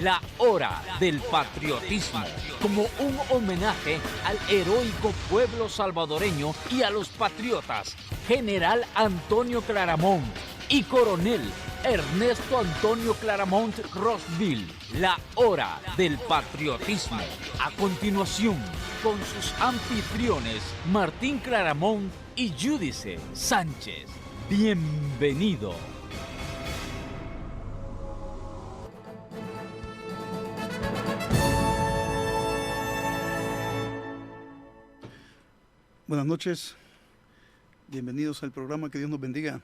la hora del patriotismo, como un homenaje al heroico pueblo salvadoreño y a los patriotas, General Antonio Claramont y Coronel Ernesto Antonio Claramont Rossville, la hora del patriotismo. A continuación, con sus anfitriones Martín Claramont y Yudice Sánchez. Bienvenido. Buenas noches, bienvenidos al programa, que Dios nos bendiga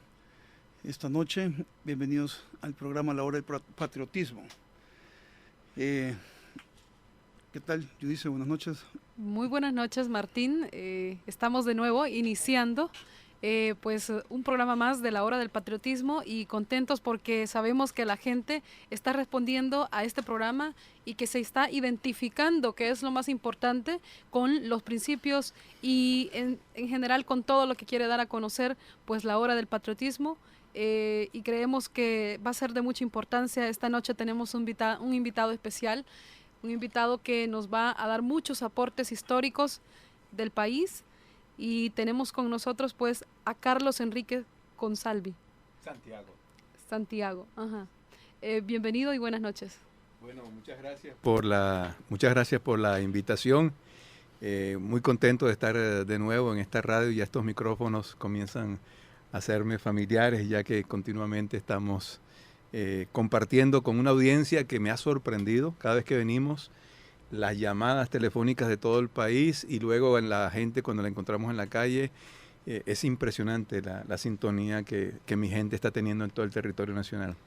esta noche, bienvenidos al programa La Hora del Patriotismo. ¿Qué tal, Yudice? Buenas noches. Muy buenas noches, Martín. Estamos de nuevo iniciando pues un programa más de La Hora del Patriotismo y contentos porque sabemos que la gente está respondiendo a este programa y que se está identificando, que es lo más importante, con los principios y en general con todo lo que quiere dar a conocer pues La Hora del Patriotismo. Y creemos que va a ser de mucha importancia. Esta noche tenemos un invitado especial, un invitado que nos va a dar muchos aportes históricos del país, y tenemos con nosotros pues a Carlos Enrique Consalvi. Santiago, ajá. Bienvenido y buenas noches. Bueno, muchas gracias por la invitación. Muy contento de estar de nuevo en esta radio. Ya estos micrófonos comienzan a hacerme familiares, ya que continuamente estamos compartiendo con una audiencia que me ha sorprendido cada vez que venimos. Las llamadas telefónicas de todo el país y luego en la gente cuando la encontramos en la calle. Es impresionante la sintonía que mi gente está teniendo en todo el territorio nacional.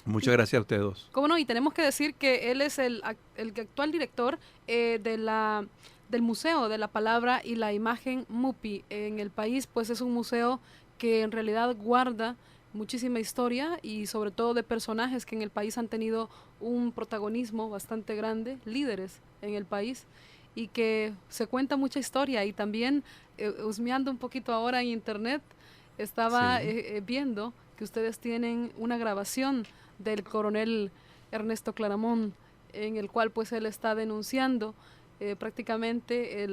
Muchas gracias a ustedes dos. ¿Cómo no? Y tenemos que decir que él es el actual director del Museo de la Palabra y la Imagen MUPI en el país. Pues es un museo que en realidad guarda muchísima historia y sobre todo de personajes que en el país han tenido un protagonismo bastante grande, líderes en el país, y que se cuenta mucha historia. Y también husmeando un poquito ahora en internet, estaba viendo que ustedes tienen una grabación del coronel Ernesto Claramont, en el cual pues él está denunciando prácticamente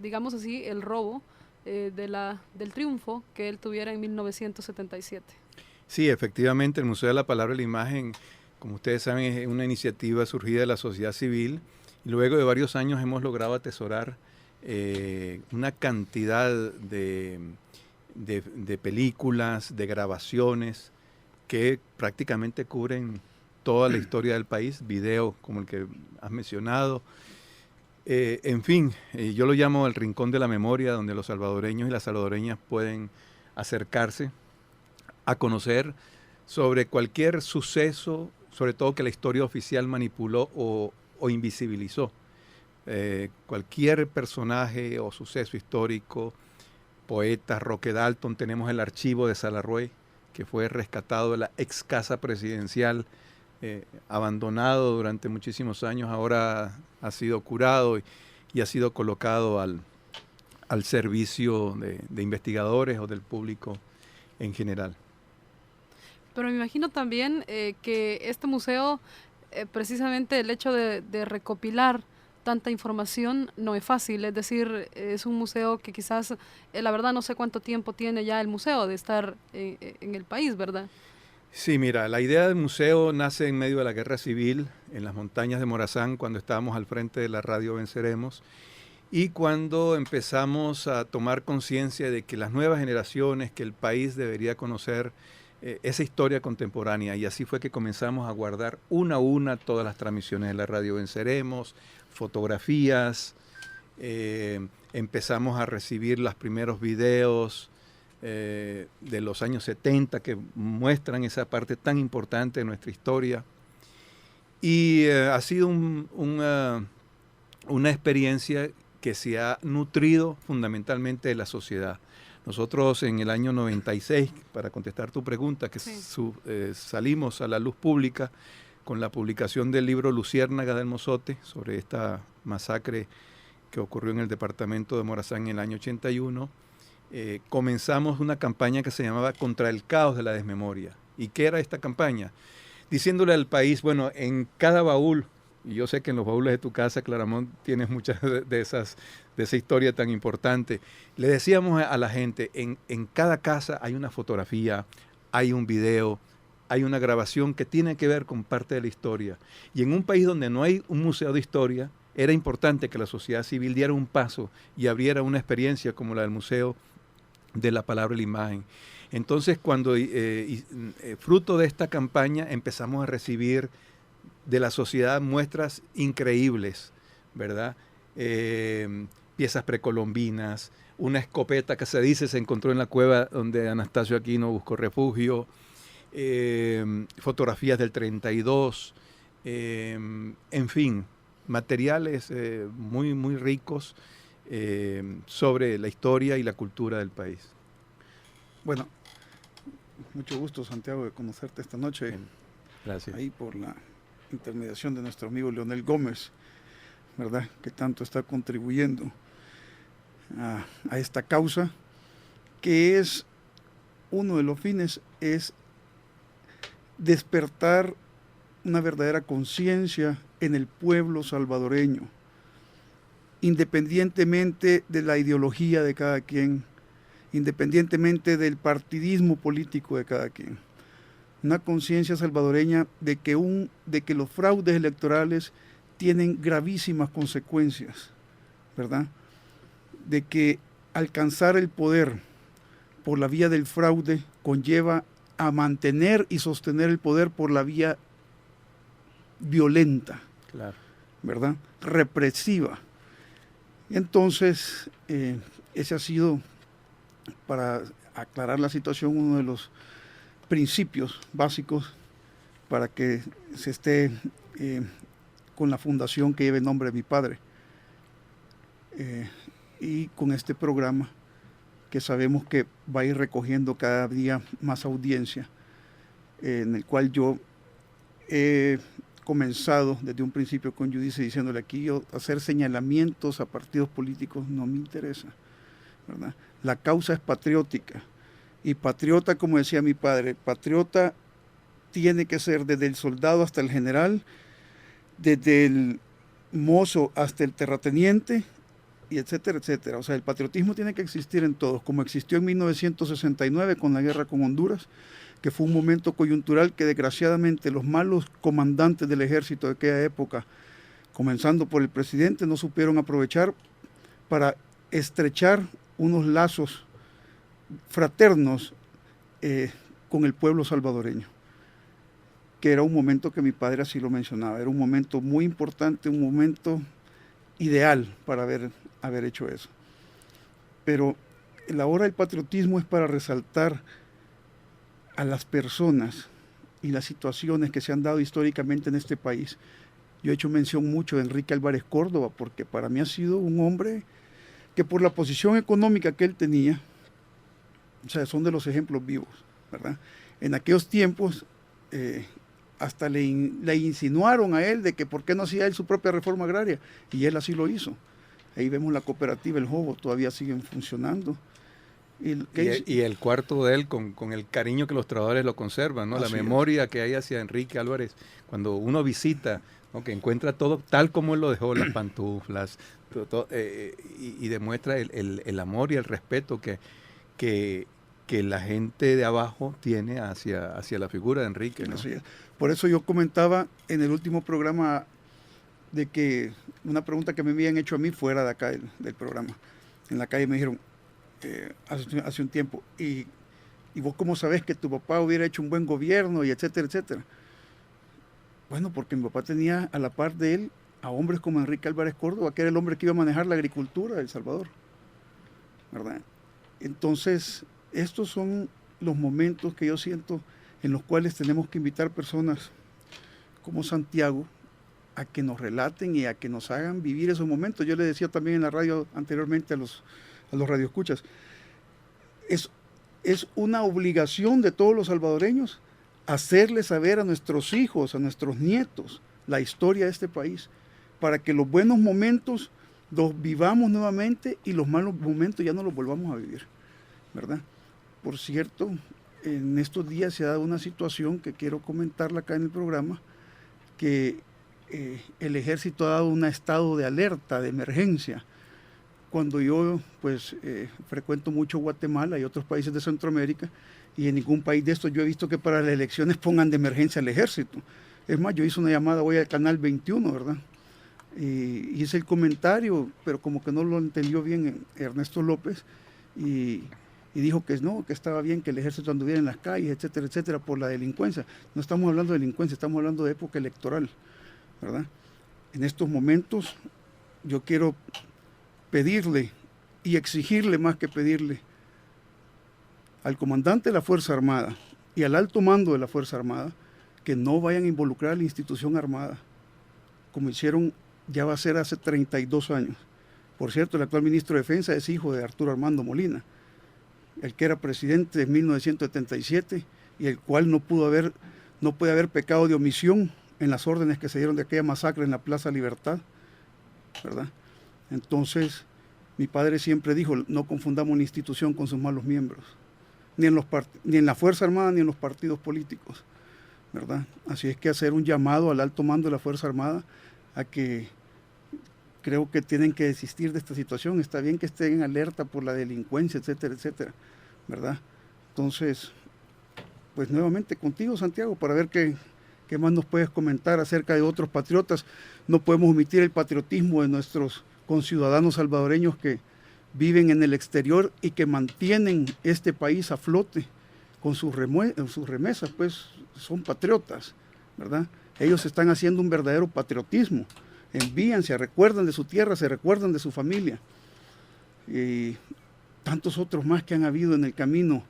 digamos así, el robo del triunfo que él tuviera en 1977. Sí, efectivamente, el Museo de la Palabra y la Imagen, como ustedes saben, es una iniciativa surgida de la sociedad civil, y luego de varios años hemos logrado atesorar una cantidad de películas, de grabaciones que prácticamente cubren toda la historia del país, videos como el que has mencionado. En fin, yo lo llamo el rincón de la memoria, donde los salvadoreños y las salvadoreñas pueden acercarse a conocer sobre cualquier suceso, sobre todo que la historia oficial manipuló o invisibilizó. Cualquier personaje o suceso histórico, poeta, Roque Dalton, tenemos el archivo de Salarruey, que fue rescatado de la ex casa presidencial, abandonado durante muchísimos años, ahora ha sido curado y ha sido colocado al servicio de investigadores o del público en general. Pero me imagino también que este museo, precisamente el hecho de recopilar tanta información no es fácil, es decir, es un museo que quizás, la verdad no sé cuánto tiempo tiene ya el museo de estar en el país, ¿verdad? Sí, mira, la idea del museo nace en medio de la guerra civil en las montañas de Morazán, cuando estábamos al frente de la radio Venceremos, y cuando empezamos a tomar conciencia de que las nuevas generaciones, que el país debería conocer esa historia contemporánea, y así fue que comenzamos a guardar una a una todas las transmisiones de la radio Venceremos, fotografías, empezamos a recibir los primeros videos de los años 70 que muestran esa parte tan importante de nuestra historia, y ha sido una experiencia que se ha nutrido fundamentalmente de la sociedad. Nosotros en el año 96, para contestar tu pregunta, que salimos a la luz pública con la publicación del libro Luciérnaga del Mozote sobre esta masacre que ocurrió en el departamento de Morazán en el año 81, comenzamos una campaña que se llamaba Contra el Caos de la Desmemoria. ¿Y qué era esta campaña? diciéndole al país, bueno, en cada baúl, y yo sé que en los baúles de tu casa, Claramont, tienes muchas de esa historia tan importante. Le decíamos a la gente, en cada casa hay una fotografía, hay un video, hay una grabación que tiene que ver con parte de la historia. Y en un país donde no hay un museo de historia, era importante que la sociedad civil diera un paso y abriera una experiencia como la del Museo de la Palabra y la Imagen. Entonces, cuando fruto de esta campaña empezamos a recibir de la sociedad muestras increíbles, ¿verdad? Piezas precolombinas, una escopeta que se dice se encontró en la cueva donde Anastasio Aquino buscó refugio, fotografías del 32, en fin, materiales muy, muy ricos sobre la historia y la cultura del país. Bueno, mucho gusto, Santiago, de conocerte esta noche. Gracias. Ahí por la intermediación de nuestro amigo Leonel Gómez, ¿verdad? Que tanto está contribuyendo a esta causa, que es uno de los fines, es despertar una verdadera conciencia en el pueblo salvadoreño, independientemente de la ideología de cada quien, independientemente del partidismo político de cada quien. Una conciencia salvadoreña de que los fraudes electorales tienen gravísimas consecuencias, ¿verdad? De que alcanzar el poder por la vía del fraude conlleva a mantener y sostener el poder por la vía violenta, claro, ¿verdad? Represiva. Entonces, ese ha sido, para aclarar la situación, uno de los principios básicos para que se esté con la fundación que lleva el nombre de mi padre y con este programa que sabemos que va a ir recogiendo cada día más audiencia, en el cual yo he comenzado desde un principio con Judice diciéndole aquí, yo hacer señalamientos a partidos políticos no me interesa, ¿verdad? La causa es patriótica. Y patriota, como decía mi padre, patriota tiene que ser desde el soldado hasta el general, desde el mozo hasta el terrateniente, y etcétera, etcétera. O sea, el patriotismo tiene que existir en todos, como existió en 1969 con la guerra con Honduras, que fue un momento coyuntural que desgraciadamente los malos comandantes del ejército de aquella época, comenzando por el presidente, no supieron aprovechar para estrechar unos lazos fraternos con el pueblo salvadoreño, que era un momento que mi padre así lo mencionaba, era un momento muy importante, un momento ideal para haber hecho eso. Pero la hora del patriotismo es para resaltar a las personas y las situaciones que se han dado históricamente en este país. Yo he hecho mención mucho de Enrique Álvarez Córdoba, porque para mí ha sido un hombre que por la posición económica que él tenía, o sea, son de los ejemplos vivos, ¿verdad? En aquellos tiempos hasta le insinuaron a él de que por qué no hacía él su propia reforma agraria, y él así lo hizo. Ahí vemos la cooperativa El Jobo, todavía siguen funcionando. Y el cuarto de él, con el cariño que los trabajadores lo conservan, ¿no? La memoria que hay hacia Enrique Álvarez, cuando uno visita, ¿no? Que encuentra todo tal como él lo dejó, las pantuflas, y demuestra el amor y el respeto que la gente de abajo tiene hacia la figura de Enrique, ¿no? Así es. Por eso yo comentaba en el último programa de que una pregunta que me habían hecho a mí fuera de acá del programa. En la calle me dijeron hace un tiempo, ¿y vos cómo sabés que tu papá hubiera hecho un buen gobierno y etcétera, etcétera? Bueno, porque mi papá tenía a la par de él a hombres como Enrique Álvarez Córdoba, que era el hombre que iba a manejar la agricultura de El Salvador, ¿verdad? Entonces, estos son los momentos que yo siento en los cuales tenemos que invitar personas como Santiago a que nos relaten y a que nos hagan vivir esos momentos. Yo le decía también en la radio anteriormente a los radioescuchas, es una obligación de todos los salvadoreños hacerle saber a nuestros hijos, a nuestros nietos, la historia de este país, para que los buenos momentos los vivamos nuevamente y los malos momentos ya no los volvamos a vivir, ¿verdad? Por cierto, en estos días se ha dado una situación que quiero comentarla acá en el programa, que el ejército ha dado un estado de alerta, de emergencia. Cuando yo pues frecuento mucho Guatemala y otros países de Centroamérica, y en ningún país de estos yo he visto que para las elecciones pongan de emergencia al ejército. Es más, yo hice una llamada hoy al canal 21, ¿verdad? Y hice el comentario, pero como que no lo entendió bien Ernesto López, y dijo que no, que estaba bien que el ejército anduviera en las calles, etcétera, etcétera, por la delincuencia. No estamos hablando de delincuencia, estamos hablando de época electoral, ¿verdad? En estos momentos yo quiero pedirle y exigirle, más que pedirle, al comandante de la Fuerza Armada y al alto mando de la Fuerza Armada que no vayan a involucrar a la institución armada, como hicieron, ya va a ser hace 32 años. Por cierto, el actual ministro de Defensa es hijo de Arturo Armando Molina, el que era presidente de 1977 y el cual no puede haber pecado de omisión en las órdenes que se dieron de aquella masacre en la Plaza Libertad, ¿verdad? Entonces, mi padre siempre dijo, no confundamos la institución con sus malos miembros, ni en la Fuerza Armada ni en los partidos políticos, ¿verdad? Así es que hacer un llamado al alto mando de la Fuerza Armada a que creo que tienen que desistir de esta situación. Está bien que estén en alerta por la delincuencia, etcétera, etcétera, ¿verdad? Entonces, pues nuevamente contigo, Santiago, para ver qué más nos puedes comentar acerca de otros patriotas. No podemos omitir el patriotismo de nuestros conciudadanos salvadoreños que viven en el exterior y que mantienen este país a flote con sus remesas, pues son patriotas, ¿verdad? Ellos están haciendo un verdadero patriotismo. Envían, se recuerdan de su tierra, se recuerdan de su familia. Y tantos otros más que han habido en el camino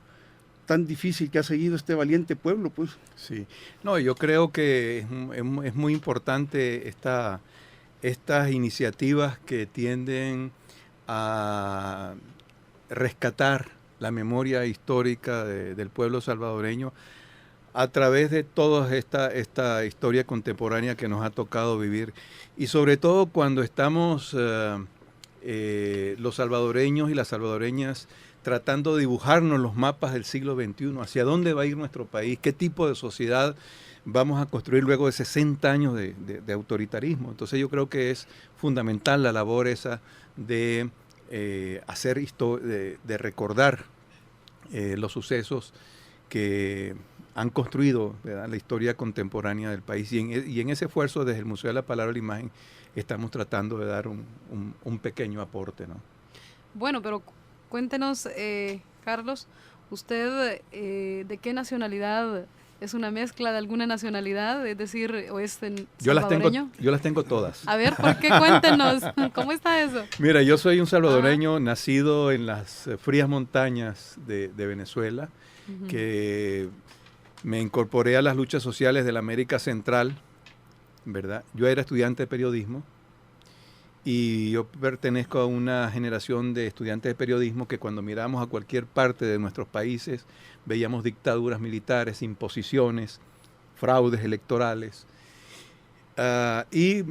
tan difícil que ha seguido este valiente pueblo, pues. Sí, no, yo creo que es muy importante estas iniciativas que tienden a rescatar la memoria histórica del pueblo salvadoreño a través de toda esta historia contemporánea que nos ha tocado vivir, y sobre todo cuando estamos los salvadoreños y las salvadoreñas tratando de dibujarnos los mapas del siglo XXI, hacia dónde va a ir nuestro país, qué tipo de sociedad vamos a construir luego de 60 años de autoritarismo. Entonces yo creo que es fundamental la labor esa de de recordar los sucesos que han construido, ¿verdad?, la historia contemporánea del país. Y en ese esfuerzo, desde el Museo de la Palabra y la Imagen, estamos tratando de dar un pequeño aporte, ¿no? Bueno, pero cuéntenos, Carlos, ¿usted de qué nacionalidad? ¿Es una mezcla de alguna nacionalidad? Es decir, ¿o es salvadoreño? Yo las tengo todas. A ver, ¿por qué? Cuéntenos. ¿Cómo está eso? Mira, yo soy un salvadoreño nacido en las frías montañas de Venezuela, que me incorporé a las luchas sociales de la América Central, ¿verdad? Yo era estudiante de periodismo y yo pertenezco a una generación de estudiantes de periodismo que cuando miramos a cualquier parte de nuestros países veíamos dictaduras militares, imposiciones, fraudes electorales. Y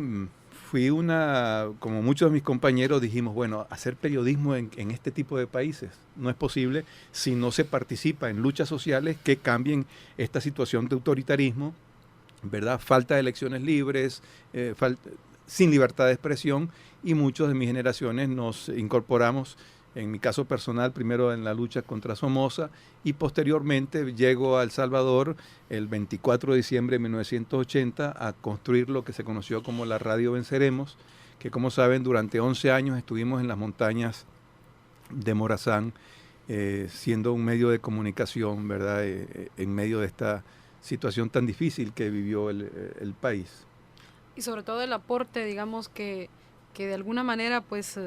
como muchos de mis compañeros dijimos, bueno, hacer periodismo en este tipo de países no es posible si no se participa en luchas sociales que cambien esta situación de autoritarismo, ¿verdad? Falta de elecciones libres, sin libertad de expresión, y muchos de mis generaciones nos incorporamos, en mi caso personal, primero en la lucha contra Somoza, y posteriormente llego a El Salvador el 24 de diciembre de 1980 a construir lo que se conoció como la Radio Venceremos, que como saben durante 11 años estuvimos en las montañas de Morazán, siendo un medio de comunicación, ¿verdad?, en medio de esta situación tan difícil que vivió el país. Y sobre todo el aporte, digamos, que de alguna manera, pues,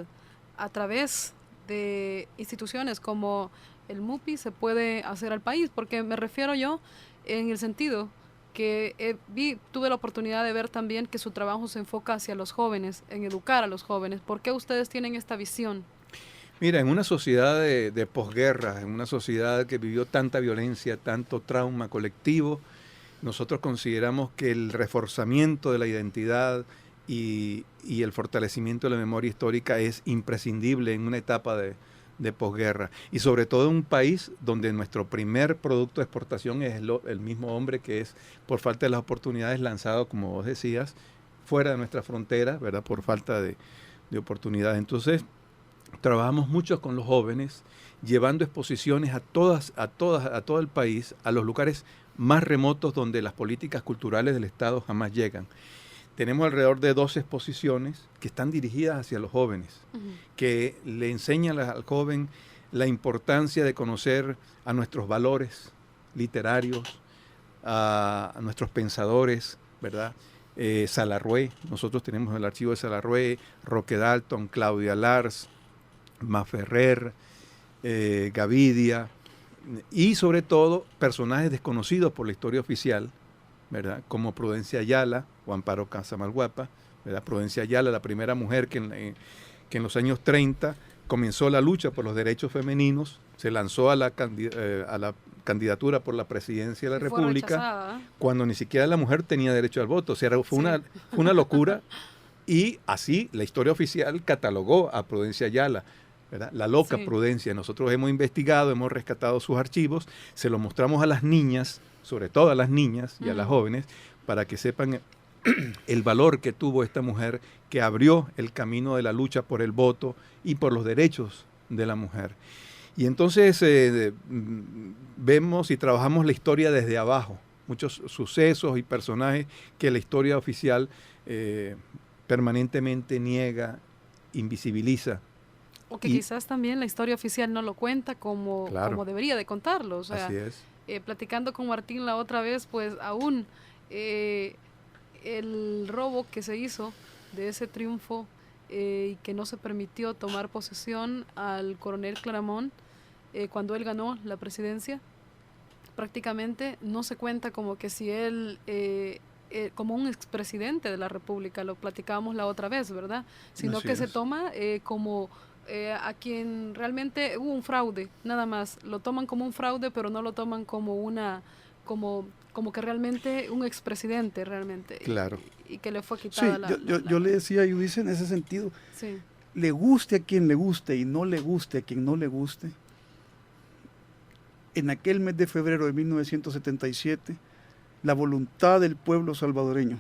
a través de instituciones como el MUPI se puede hacer al país, porque me refiero yo en el sentido que tuve la oportunidad de ver también que su trabajo se enfoca hacia los jóvenes, en educar a los jóvenes. ¿Por qué ustedes tienen esta visión? Mira, en una sociedad de posguerra, en una sociedad que vivió tanta violencia, tanto trauma colectivo, nosotros consideramos que el reforzamiento de la identidad y el fortalecimiento de la memoria histórica es imprescindible en una etapa de posguerra. Y sobre todo en un país donde nuestro primer producto de exportación es el mismo hombre que es, por falta de las oportunidades, lanzado, como vos decías, fuera de nuestra frontera, ¿verdad? Por falta de oportunidades. Entonces, trabajamos mucho con los jóvenes, llevando exposiciones a todo el país, a los lugares más remotos donde las políticas culturales del Estado jamás llegan. Tenemos alrededor de 12 exposiciones que están dirigidas hacia los jóvenes, que le enseñan al joven la importancia de conocer a nuestros valores literarios, a nuestros pensadores, ¿verdad? Salarrué, nosotros tenemos el archivo de Salarrué, Roque Dalton, Claudia Lars, Maferrer, Gavidia, y sobre todo personajes desconocidos por la historia oficial, ¿verdad? Como Prudencia Ayala o Amparo Casamalguapa, ¿verdad? Prudencia Ayala, la primera mujer que en los años 30 comenzó la lucha por los derechos femeninos, se lanzó a la candidatura por la presidencia de la República, cuando ni siquiera la mujer tenía derecho al voto. O sea, fue una locura, y así la historia oficial catalogó a Prudencia Ayala, ¿verdad? La loca Prudencia. Nosotros hemos investigado, hemos rescatado sus archivos, se los mostramos a las niñas, sobre todo a las niñas y a las jóvenes, para que sepan el valor que tuvo esta mujer, que abrió el camino de la lucha por el voto y por los derechos de la mujer. Y entonces vemos y trabajamos la historia desde abajo, muchos sucesos y personajes que la historia oficial permanentemente niega, invisibiliza. O que quizás también la historia oficial no lo cuenta como debería de contarlo. O sea, así es. Platicando con Martín la otra vez, pues aún el robo que se hizo de ese triunfo y que no se permitió tomar posesión al coronel Claramont cuando él ganó la presidencia, prácticamente no se cuenta como que si él, como un expresidente de la República, lo platicábamos la otra vez, ¿verdad? Sino que se toma como a quien realmente hubo un fraude, nada más. Lo toman como un fraude, pero no lo toman como como que realmente un expresidente realmente. Claro. Y que le fue quitada yo le decía a Yudice en ese sentido, le guste a quien le guste y no le guste a quien no le guste. En aquel mes de febrero de 1977, la voluntad del pueblo salvadoreño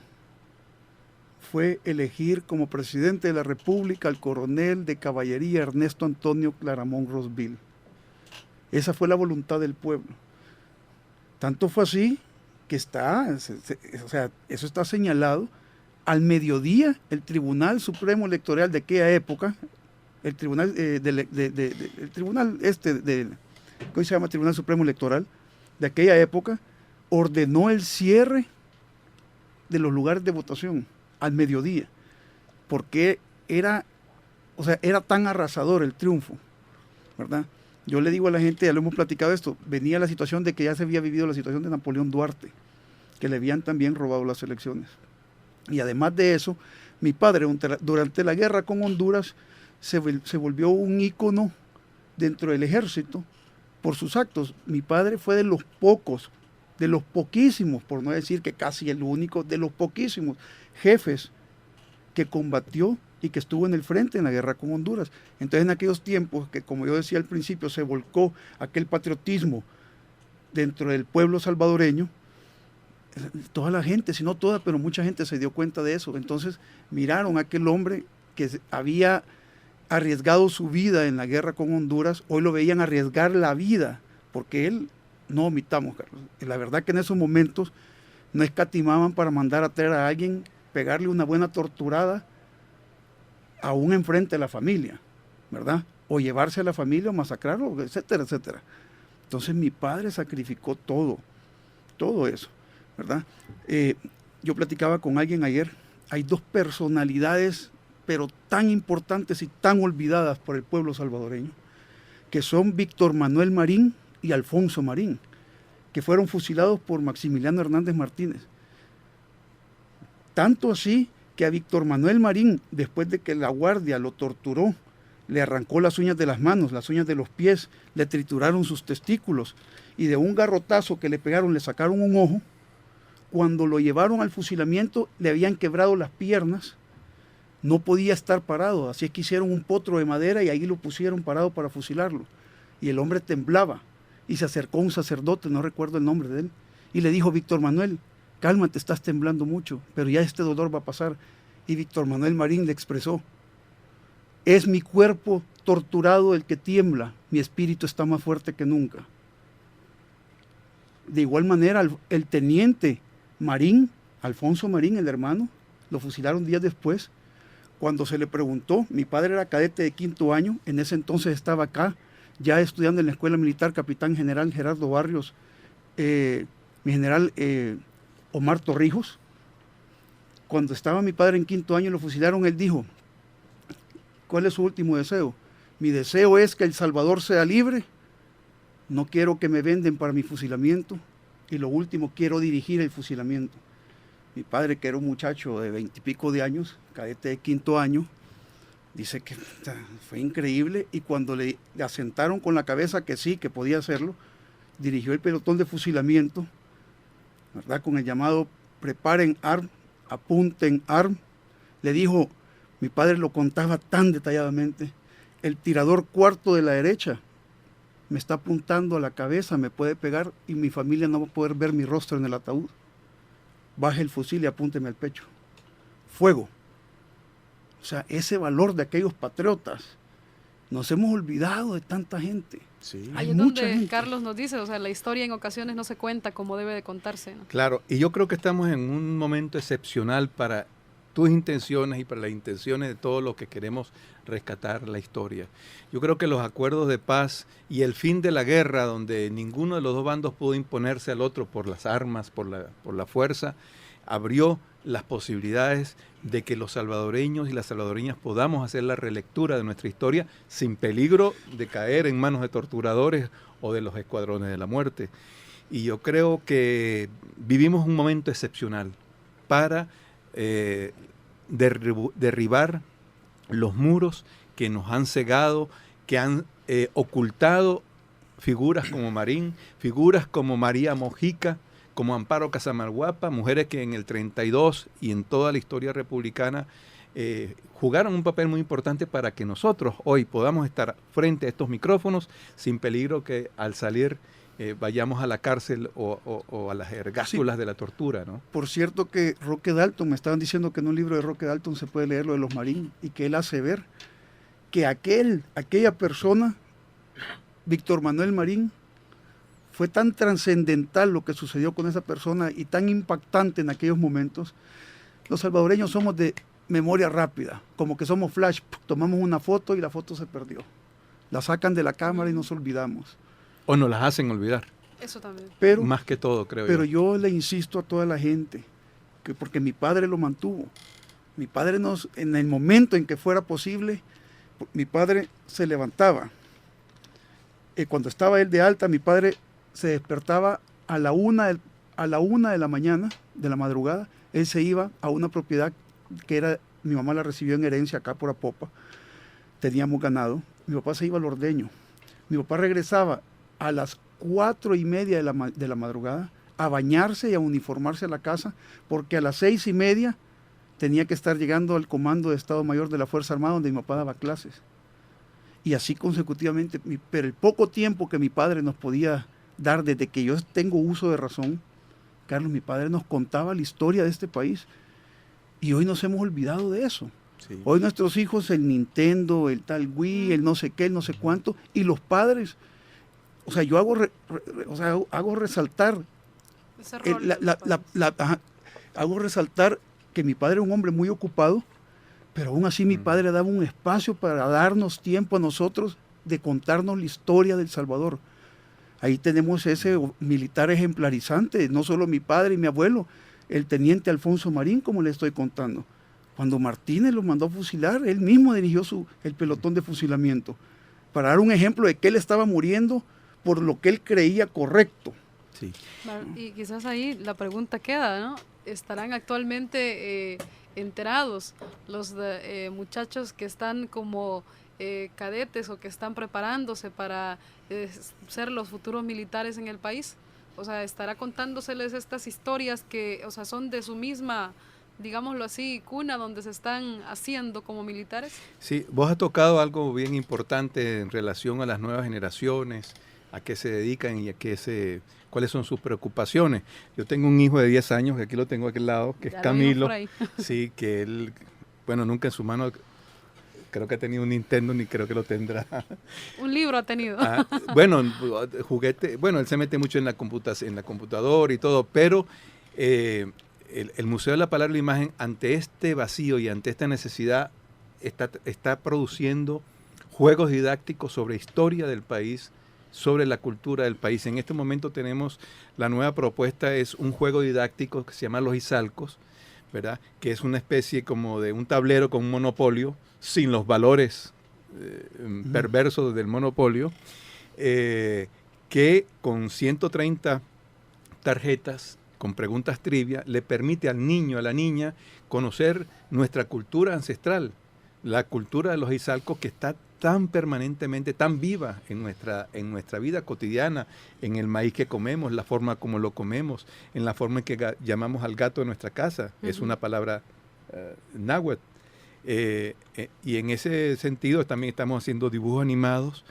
fue elegir como presidente de la República al coronel de caballería Ernesto Antonio Claramont Rosville. Esa fue la voluntad del pueblo. Tanto fue así que eso está señalado. Al mediodía, el Tribunal Supremo Electoral de aquella época, el Tribunal ¿cómo se llama? Tribunal Supremo Electoral de aquella época, ordenó el cierre de los lugares de votación al mediodía, porque era tan arrasador el triunfo, ¿verdad? Yo le digo a la gente, ya lo hemos platicado esto, venía la situación de que ya se había vivido la situación de Napoleón Duarte, que le habían también robado las elecciones. Y además de eso, mi padre, durante la guerra con Honduras, se volvió un ícono dentro del ejército por sus actos. Mi padre fue de los poquísimos, por no decir que casi el único, de los poquísimos jefes que combatió y que estuvo en el frente en la guerra con Honduras. Entonces, en aquellos tiempos que, como yo decía al principio, se volcó aquel patriotismo dentro del pueblo salvadoreño, toda la gente, si no toda, pero mucha gente se dio cuenta de eso. Entonces miraron a aquel hombre que había arriesgado su vida en la guerra con Honduras, hoy lo veían arriesgar la vida, porque él, no omitamos, Carlos, la verdad que en esos momentos no escatimaban para mandar a traer a alguien, pegarle una buena torturada, aún enfrente de la familia, ¿verdad? O llevarse a la familia o masacrarlo, etcétera, etcétera. Entonces mi padre sacrificó todo eso, ¿verdad? Yo platicaba con alguien ayer, hay dos personalidades, pero tan importantes y tan olvidadas por el pueblo salvadoreño, que son Víctor Manuel Marín y Alfonso Marín, que fueron fusilados por Maximiliano Hernández Martínez. Tanto así que a Víctor Manuel Marín, después de que la guardia lo torturó, le arrancó las uñas de las manos, las uñas de los pies, le trituraron sus testículos y de un garrotazo que le pegaron le sacaron un ojo. Cuando lo llevaron al fusilamiento le habían quebrado las piernas, no podía estar parado, así es que hicieron un potro de madera y ahí lo pusieron parado para fusilarlo. Y el hombre temblaba y se acercó un sacerdote, no recuerdo el nombre de él, y le dijo: Víctor Manuel, cálmate, estás temblando mucho, pero ya este dolor va a pasar. Y Víctor Manuel Marín le expresó: es mi cuerpo torturado el que tiembla, mi espíritu está más fuerte que nunca. De igual manera, el teniente Marín, Alfonso Marín, el hermano, lo fusilaron días después. Cuando se le preguntó, mi padre era cadete de 5º año, en ese entonces estaba acá, ya estudiando en la escuela militar, capitán general Gerardo Barrios, mi general Omar Torrijos. Cuando estaba mi padre en 5º año y lo fusilaron, él dijo: ¿cuál es su último deseo? Mi deseo es que El Salvador sea libre, no quiero que me venden para mi fusilamiento, y lo último, quiero dirigir el fusilamiento. Mi padre, que era un muchacho de 20 y pico de años, cadete de 5º año, dice que fue increíble, y cuando le asentaron con la cabeza que sí, que podía hacerlo, dirigió el pelotón de fusilamiento, ¿verdad? Con el llamado preparen arm, apunten arm. Le dijo, mi padre lo contaba tan detalladamente: el tirador cuarto de la derecha me está apuntando a la cabeza, me puede pegar y mi familia no va a poder ver mi rostro en el ataúd. Baje el fusil y apúnteme al pecho. Fuego. O sea, ese valor de aquellos patriotas. Nos hemos olvidado de tanta gente. Sí. Ahí es donde Carlos nos dice, o sea, la historia en ocasiones no se cuenta como debe de contarse, ¿no? Claro, y yo creo que estamos en un momento excepcional para tus intenciones y para las intenciones de todos los que queremos rescatar la historia. Yo creo que los acuerdos de paz y el fin de la guerra, donde ninguno de los dos bandos pudo imponerse al otro por las armas, por la fuerza, abrió las posibilidades de que los salvadoreños y las salvadoreñas podamos hacer la relectura de nuestra historia sin peligro de caer en manos de torturadores o de los escuadrones de la muerte. Y yo creo que vivimos un momento excepcional para derribar los muros que nos han cegado, que han ocultado figuras como Marín, figuras como María Mojica, como Amparo Casamarguapa, mujeres que en el 32 y en toda la historia republicana jugaron un papel muy importante para que nosotros hoy podamos estar frente a estos micrófonos sin peligro que al salir vayamos a la cárcel o a las ergástulas de la tortura, ¿no? Por cierto que Roque Dalton, me estaban diciendo que en un libro de Roque Dalton se puede leer lo de los Marín, y que él hace ver que aquella persona, Víctor Manuel Marín, fue tan trascendental lo que sucedió con esa persona y tan impactante en aquellos momentos. Los salvadoreños somos de memoria rápida, como que somos flash, tomamos una foto y la foto se perdió. La sacan de la cámara y nos olvidamos. O nos las hacen olvidar. Eso también. Pero, más que todo, creo pero yo le insisto a toda la gente, que porque mi padre lo mantuvo. Mi padre en el momento en que fuera posible, mi padre se levantaba. Cuando estaba él de alta, mi padre se despertaba a la 1 de la mañana, de la madrugada. Él se iba a una propiedad que mi mamá la recibió en herencia acá por Apopa. Teníamos ganado. Mi papá se iba al ordeño. Mi papá regresaba a las 4:30 de la madrugada a bañarse y a uniformarse a la casa, porque a las 6:30 tenía que estar llegando al comando de Estado Mayor de la Fuerza Armada, donde mi papá daba clases. Y así consecutivamente, pero el poco tiempo que mi padre nos podía dar desde que yo tengo uso de razón, Carlos, mi padre nos contaba la historia de este país, y hoy nos hemos olvidado de eso. Sí. Hoy nuestros hijos, el Nintendo, el tal Wii, el no sé qué, el no sé cuánto, y los padres, o sea, yo hago resaltar, Ese rol, hago resaltar que mi padre era un hombre muy ocupado, pero aún así mi padre daba un espacio para darnos tiempo a nosotros de contarnos la historia del Salvador. Ahí tenemos ese militar ejemplarizante, no solo mi padre y mi abuelo, el teniente Alfonso Marín, como le estoy contando. Cuando Martínez los mandó a fusilar, él mismo dirigió el pelotón de fusilamiento, para dar un ejemplo de que él estaba muriendo por lo que él creía correcto. Sí. Y quizás ahí la pregunta queda, ¿no? ¿Estarán actualmente enterados los muchachos que están como cadetes o que están preparándose para ser los futuros militares en el país? O sea, ¿estará contándoseles estas historias que, o sea, son de su misma digámoslo así, cuna donde se están haciendo como militares? Sí, vos has tocado algo bien importante en relación a las nuevas generaciones, a qué se dedican y cuáles son sus preocupaciones. Yo tengo un hijo de 10 años, que aquí lo tengo aquí al lado, que es Camilo. Sí, que él, bueno, nunca en su mano creo que ha tenido un Nintendo, ni creo que lo tendrá. Un libro ha tenido. Bueno, juguete, bueno, él se mete mucho en la computadora y todo, pero el Museo de la Palabra y la Imagen, ante este vacío y ante esta necesidad, está produciendo juegos didácticos sobre historia del país, sobre la cultura del país. En este momento tenemos la nueva propuesta, es un juego didáctico que se llama Los Izalcos, ¿verdad? Que es una especie como de un tablero con un monopolio, sin los valores perversos del monopolio, que con 130 tarjetas, con preguntas trivia, le permite al niño, a la niña, conocer nuestra cultura ancestral, la cultura de los Izalcos, que está tan permanentemente, tan viva en nuestra vida cotidiana, en el maíz que comemos, la forma como lo comemos, en la forma en que llamamos al gato de nuestra casa, es una palabra náhuatl. Y en ese sentido también estamos haciendo dibujos animados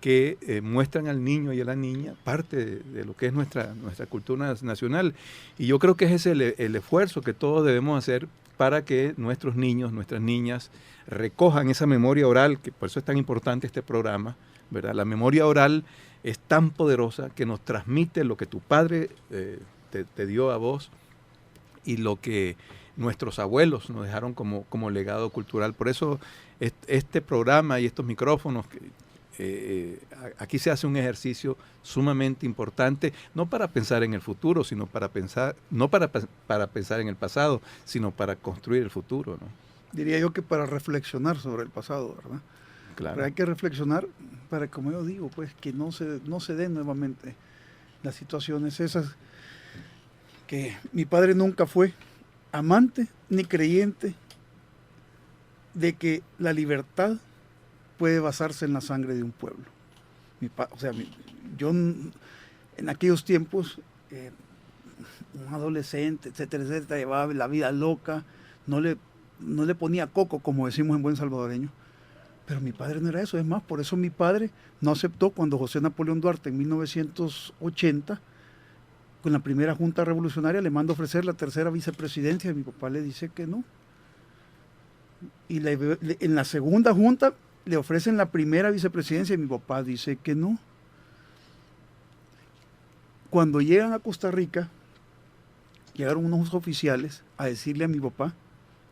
que muestran al niño y a la niña parte de lo que es nuestra cultura nacional. Y yo creo que ese es el esfuerzo que todos debemos hacer para que nuestros niños, nuestras niñas, recojan esa memoria oral, que por eso es tan importante este programa, ¿verdad? La memoria oral es tan poderosa que nos transmite lo que tu padre te dio a vos y lo que nuestros abuelos nos dejaron como legado cultural. Por eso este programa y estos micrófonos, aquí se hace un ejercicio sumamente importante, no para pensar en el futuro, sino para pensar, no para pensar en el pasado, sino para construir el futuro, ¿no? Diría yo que para reflexionar sobre el pasado, ¿verdad? Claro. Pero hay que reflexionar para, como yo digo, pues que no se den nuevamente las situaciones esas, que mi padre nunca fue amante ni creyente de que la libertad puede basarse en la sangre de un pueblo. Yo en aquellos tiempos, un adolescente, etcétera, etcétera, llevaba la vida loca, no le ponía coco, como decimos en buen salvadoreño, pero mi padre no era eso. Es más, por eso mi padre no aceptó cuando José Napoleón Duarte en 1980, con la primera junta revolucionaria, le manda a ofrecer la tercera vicepresidencia, y mi papá le dice que no. Y en la segunda junta le ofrecen la primera vicepresidencia y mi papá dice que no. Cuando llegan a Costa Rica, llegaron unos oficiales a decirle a mi papá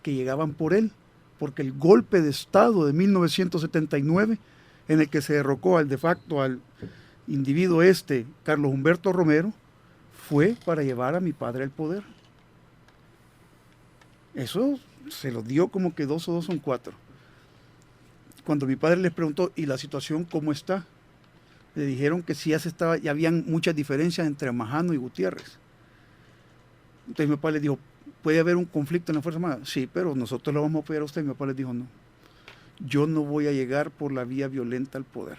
que llegaban por él, porque el golpe de Estado de 1979, en el que se derrocó de facto al individuo Carlos Humberto Romero, fue para llevar a mi padre al poder. Eso se lo dio como que 2 o 2 son 4. Cuando mi padre les preguntó, ¿y la situación cómo está? Le dijeron que sí, ya habían muchas diferencias entre Majano y Gutiérrez. Entonces mi papá le dijo, ¿puede haber un conflicto en la Fuerza Armada? Sí, pero nosotros lo vamos a apoyar a usted. Mi papá les dijo, no, yo no voy a llegar por la vía violenta al poder.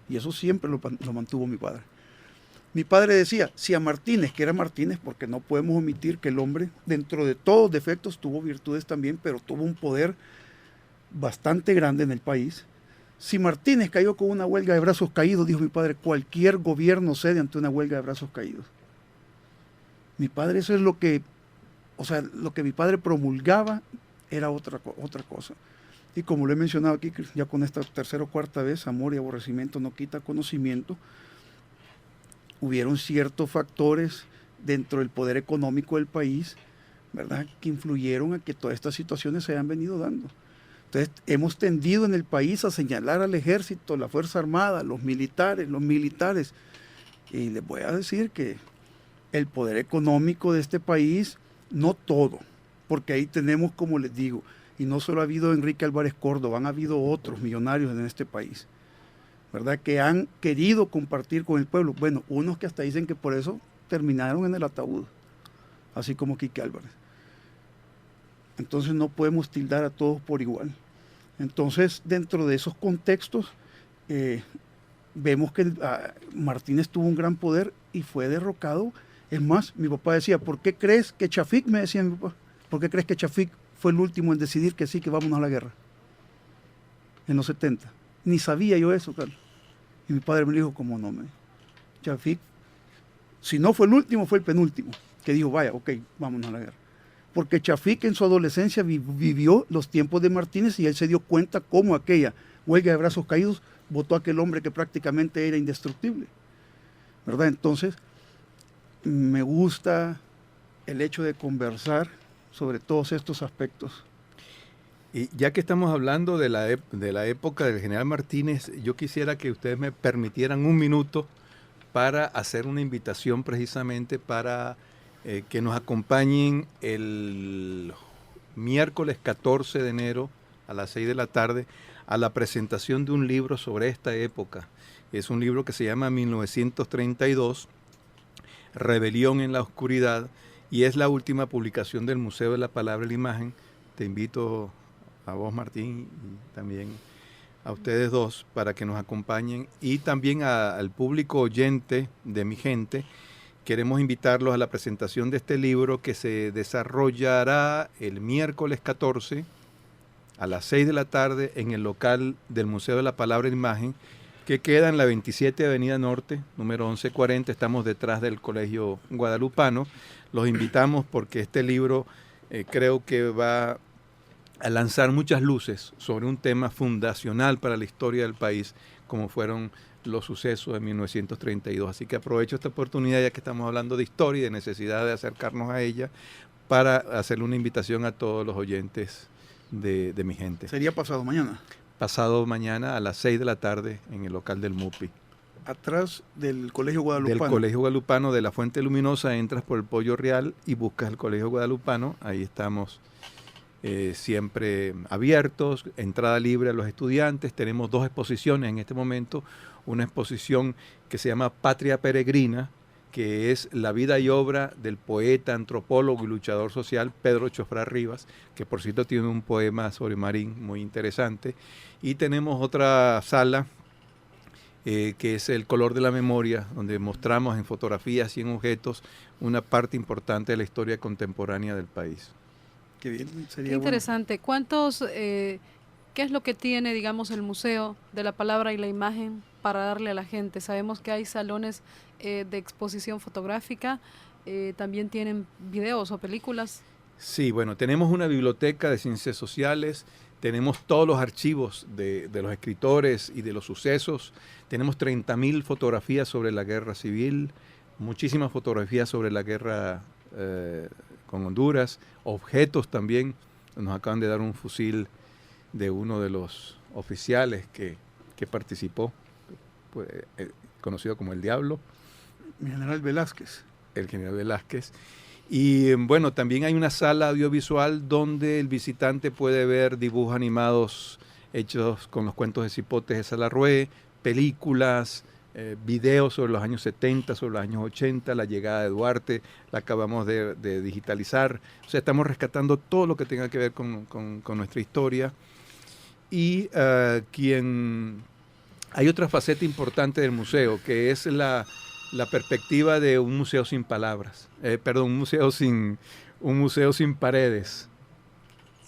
Y eso siempre lo mantuvo mi padre. Mi padre decía, si a Martínez, que era Martínez, porque no podemos omitir que el hombre, dentro de todos defectos, tuvo virtudes también, pero tuvo un poder bastante grande en el país. Si Martínez cayó con una huelga de brazos caídos, dijo mi padre, cualquier gobierno cede ante una huelga de brazos caídos. Mi padre, eso es lo que mi padre promulgaba era otra cosa. Y como lo he mencionado aquí, ya con esta tercera o cuarta vez, amor y aborrecimiento no quita conocimiento. Hubieron ciertos factores dentro del poder económico del país, ¿verdad?, que influyeron a que todas estas situaciones se hayan venido dando. Entonces, hemos tendido en el país a señalar al ejército, la Fuerza Armada, los militares. Y les voy a decir que el poder económico de este país, no todo, porque ahí tenemos, como les digo, y no solo ha habido Enrique Álvarez Córdoba, han habido otros millonarios en este país, ¿verdad?, que han querido compartir con el pueblo. Bueno, unos que hasta dicen que por eso terminaron en el ataúd, así como Quique Álvarez. Entonces no podemos tildar a todos por igual. Entonces, dentro de esos contextos, vemos que Martínez tuvo un gran poder y fue derrocado. Es más, mi papá decía, ¿por qué crees que Chafik, me decía mi papá, ¿Por qué crees que Chafik fue el último en decidir que sí, que vámonos a la guerra? En los 70. Ni sabía yo eso, Carlos. Y mi padre me dijo, ¿cómo no? Chafik, si no fue el último, fue el penúltimo, que dijo, vaya, ok, vámonos a la guerra. Porque Chafik en su adolescencia vivió los tiempos de Martínez y él se dio cuenta cómo aquella huelga de brazos caídos votó a aquel hombre que prácticamente era indestructible, ¿verdad? Entonces, me gusta el hecho de conversar sobre todos estos aspectos. Y ya que estamos hablando de la época del general Martínez, yo quisiera que ustedes me permitieran un minuto para hacer una invitación precisamente para que nos acompañen el miércoles 14 de enero a las 6 de la tarde a la presentación de un libro sobre esta época. Es un libro que se llama 1932, Rebelión en la Oscuridad, y es la última publicación del Museo de la Palabra y la Imagen. Te invito a vos, Martín, y también a ustedes dos para que nos acompañen, y también al público oyente de Mi Gente. Queremos invitarlos a la presentación de este libro que se desarrollará el miércoles 14 a las 6 de la tarde en el local del Museo de la Palabra y la Imagen, que queda en la 27 Avenida Norte, número 1140. Estamos detrás del Colegio Guadalupano. Los invitamos porque este libro creo que va a lanzar muchas luces sobre un tema fundacional para la historia del país, como fueron los sucesos de 1932. Así que aprovecho esta oportunidad, ya que estamos hablando de historia y de necesidad de acercarnos a ella, para hacerle una invitación a todos los oyentes de Mi Gente. ¿Sería pasado mañana? Pasado mañana a las 6 de la tarde en el local del MUPI. Atrás del Colegio Guadalupano. Del Colegio Guadalupano, de la Fuente Luminosa, entras por el Pollo Real y buscas el Colegio Guadalupano. Ahí estamos siempre abiertos, entrada libre a los estudiantes. Tenemos 2 exposiciones en este momento. Una exposición que se llama Patria Peregrina, que es la vida y obra del poeta, antropólogo y luchador social Pedro Chofrá Rivas, que por cierto tiene un poema sobre Marín muy interesante. Y tenemos otra sala que es el color de la memoria, donde mostramos en fotografías y en objetos una parte importante de la historia contemporánea del país. Qué bien, sería qué interesante. Bueno. ¿Qué es lo que tiene, digamos, el Museo de la Palabra y la Imagen para darle a la gente? Sabemos que hay salones de exposición fotográfica, también tienen videos o películas. Sí, bueno, tenemos una biblioteca de ciencias sociales, tenemos todos los archivos de los escritores y de los sucesos, tenemos 30.000 fotografías sobre la guerra civil, muchísimas fotografías sobre la guerra con Honduras, objetos también. Nos acaban de dar un fusil de uno de los oficiales que participó, pues, conocido como el Diablo. Mi general Velázquez. El general Velázquez. Y bueno, también hay una sala audiovisual donde el visitante puede ver dibujos animados hechos con los cuentos de Cipotes de Salarrué, películas, videos sobre los años 70, sobre los años 80, la llegada de Duarte, la acabamos de digitalizar. O sea, estamos rescatando todo lo que tenga que ver con nuestra historia. Y hay otra faceta importante del museo, que es la perspectiva de un museo sin palabras, un museo sin paredes,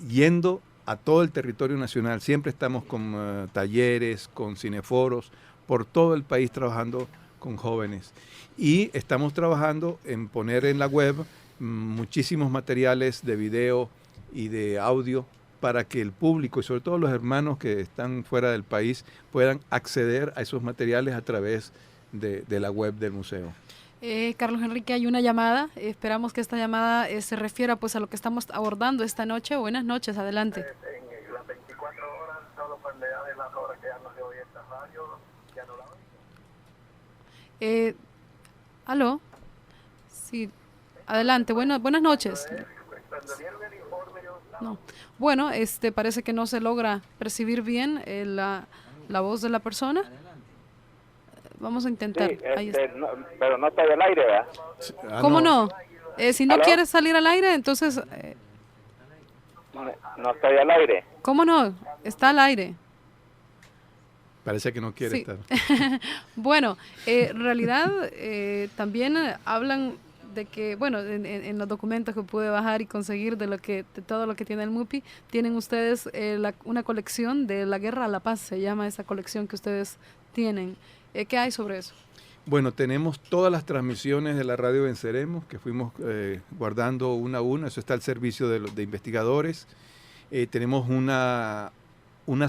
yendo a todo el territorio nacional. Siempre estamos con talleres, con cineforos, por todo el país trabajando con jóvenes. Y estamos trabajando en poner en la web muchísimos materiales de video y de audio para que el público y sobre todo los hermanos que están fuera del país puedan acceder a esos materiales a través de la web del museo. Carlos Enrique, hay una llamada. Esperamos que esta llamada se refiera pues a lo que estamos abordando esta noche. Buenas noches, adelante. En las 24 horas, solo por la edad de las horas que ya no se oye esta radio, ya no la oigo. ¿Aló? Sí, adelante. Buenas noches. Cuando dieron el informe, yo estaba... No. Bueno, parece que no se logra percibir bien la voz de la persona. Vamos a intentar. Sí, Ahí está. no, pero no está del aire, ¿verdad? ¿Cómo no? Si no ¿Aló? quieres salir al aire, entonces... No estoy al aire. ¿Cómo no? Está al aire. Parece que no quiere Sí. estar. Bueno, en realidad también hablan de que, bueno, en los documentos que pude bajar y conseguir de todo lo que tiene el MUPI, tienen ustedes una colección de la Guerra a la Paz, se llama esa colección que ustedes tienen. ¿Qué hay sobre eso? Bueno, tenemos todas las transmisiones de la radio Venceremos, que fuimos guardando una a una, eso está al servicio de investigadores. Tenemos una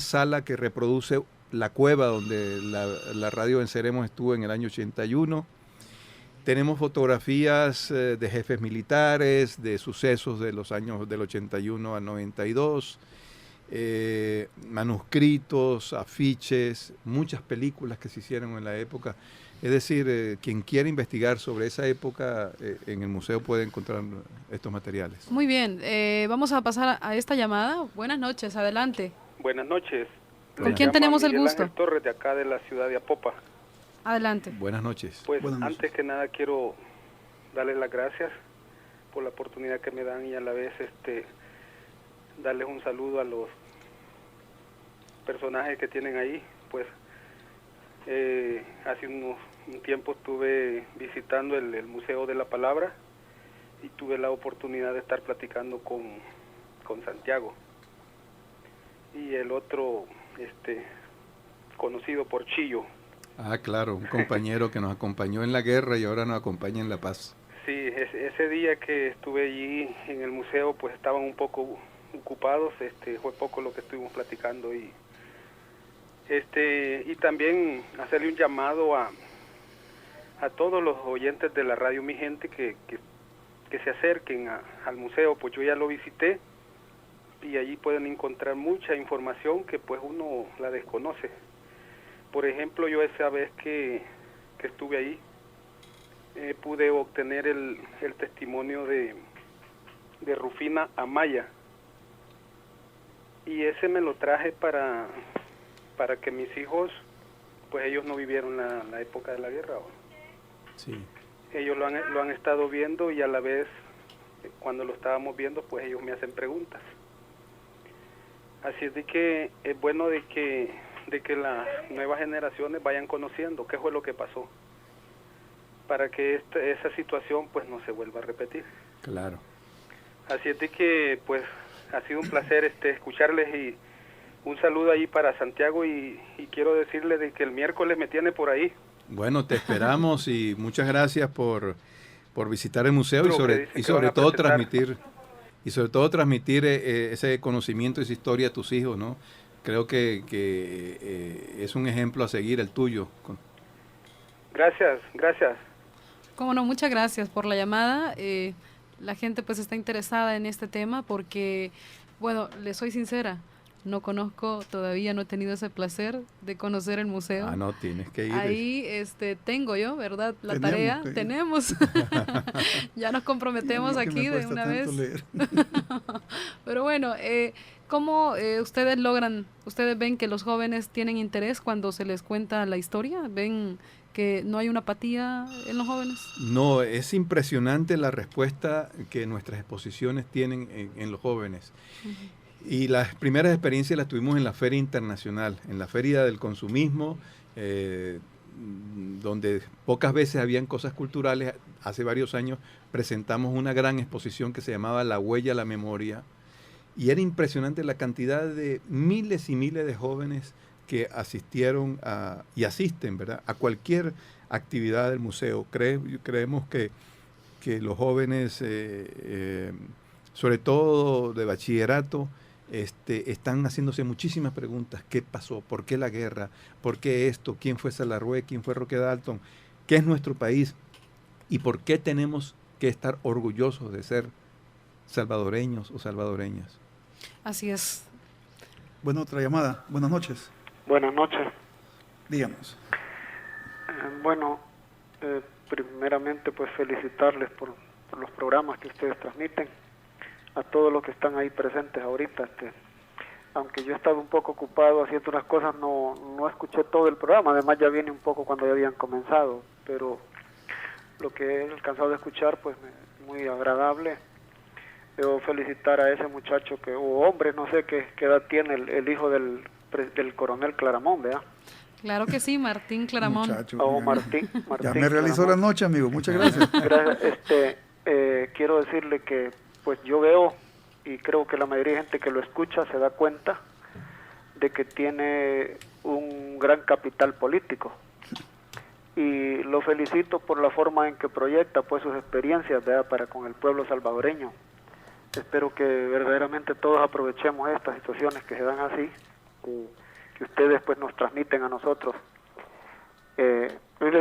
sala que reproduce la cueva donde la radio Venceremos estuvo en el año 81. Tenemos fotografías de jefes militares, de sucesos de los años del 81 al 92, manuscritos, afiches, muchas películas que se hicieron en la época. Es decir, quien quiera investigar sobre esa época, en el museo puede encontrar estos materiales. Muy bien, vamos a pasar a esta llamada. Buenas noches, adelante. Buenas noches. ¿Con quién tenemos el Miguel gusto? Ángel Torres, de acá de la ciudad de Apopa. Adelante. Buenas noches. Pues Buenas noches. antes que nada quiero darles las gracias por la oportunidad que me dan y a la vez darles un saludo a los personajes que tienen ahí. Pues hace un tiempo estuve visitando el Museo de la Palabra y tuve la oportunidad de estar platicando con Santiago y el otro conocido por Chillo. Ah, claro, un compañero que nos acompañó en la guerra y ahora nos acompaña en la paz. Sí, ese día que estuve allí en el museo, pues estaban un poco ocupados, fue poco lo que estuvimos platicando y también hacerle un llamado a todos los oyentes de la radio Mi Gente que se acerquen al museo, pues yo ya lo visité y allí pueden encontrar mucha información que pues uno la desconoce. Por ejemplo, yo esa vez que estuve ahí, pude obtener el testimonio de Rufina Amaya y ese me lo traje para que mis hijos, pues ellos no vivieron la época de la guerra. Sí. Ellos lo han estado viendo y a la vez cuando lo estábamos viendo, pues ellos me hacen preguntas. Así es de que es bueno de que las nuevas generaciones vayan conociendo qué fue lo que pasó, para que esa situación pues no se vuelva a repetir. Claro. Así es de que pues ha sido un placer escucharles y un saludo ahí para Santiago y quiero decirle de que el miércoles me tiene por ahí. Bueno, te esperamos y muchas gracias por visitar el museo y sobre todo transmitir ese conocimiento y esa historia a tus hijos, ¿no? Creo que es un ejemplo a seguir el tuyo. Gracias. Cómo no, muchas gracias por la llamada. La gente pues está interesada en este tema porque, bueno, les soy sincera, no conozco, todavía no he tenido ese placer de conocer el museo. Ah, no, tienes que ir. Ahí tengo yo, ¿verdad? La tarea, tenemos. Ya nos comprometemos aquí de una vez. Pero bueno, ¿cómo ustedes ven que los jóvenes tienen interés cuando se les cuenta la historia? ¿Ven que no hay una apatía en los jóvenes? No, es impresionante la respuesta que nuestras exposiciones tienen en los jóvenes. Uh-huh. Y las primeras experiencias las tuvimos en la Feria Internacional, en la Feria del Consumismo, donde pocas veces habían cosas culturales. Hace varios años presentamos una gran exposición que se llamaba La Huella, la Memoria, y era impresionante la cantidad de miles y miles de jóvenes que asistieron y asisten, ¿verdad?, a cualquier actividad del museo. Creemos que los jóvenes, sobre todo de bachillerato, están haciéndose muchísimas preguntas. ¿Qué pasó? ¿Por qué la guerra? ¿Por qué esto? ¿Quién fue Salarrué? ¿Quién fue Roque Dalton? ¿Qué es nuestro país? ¿Y por qué tenemos que estar orgullosos de ser salvadoreños o salvadoreñas? Así es. Bueno, otra llamada. Buenas noches. Buenas noches. Díganos. Primeramente pues felicitarles por los programas que ustedes transmiten, a todos los que están ahí presentes ahorita. Aunque yo he estado un poco ocupado haciendo unas cosas, no escuché todo el programa, además ya viene un poco cuando ya habían comenzado, pero lo que he alcanzado a escuchar pues muy agradable. Debo felicitar a ese muchacho o hombre, no sé qué edad tiene, el hijo del coronel Claramón, ¿verdad? Claro que sí, Martín Claramón. Muchacho, Oh, ya- Martín Ya me realizó la noche, amigo. Muchas gracias. Gracias. Quiero decirle que pues yo veo y creo que la mayoría de gente que lo escucha se da cuenta de que tiene un gran capital político y lo felicito por la forma en que proyecta pues sus experiencias, ¿verdad?, para con el pueblo salvadoreño. Espero que verdaderamente todos aprovechemos estas situaciones que se dan así, que ustedes pues nos transmiten a nosotros.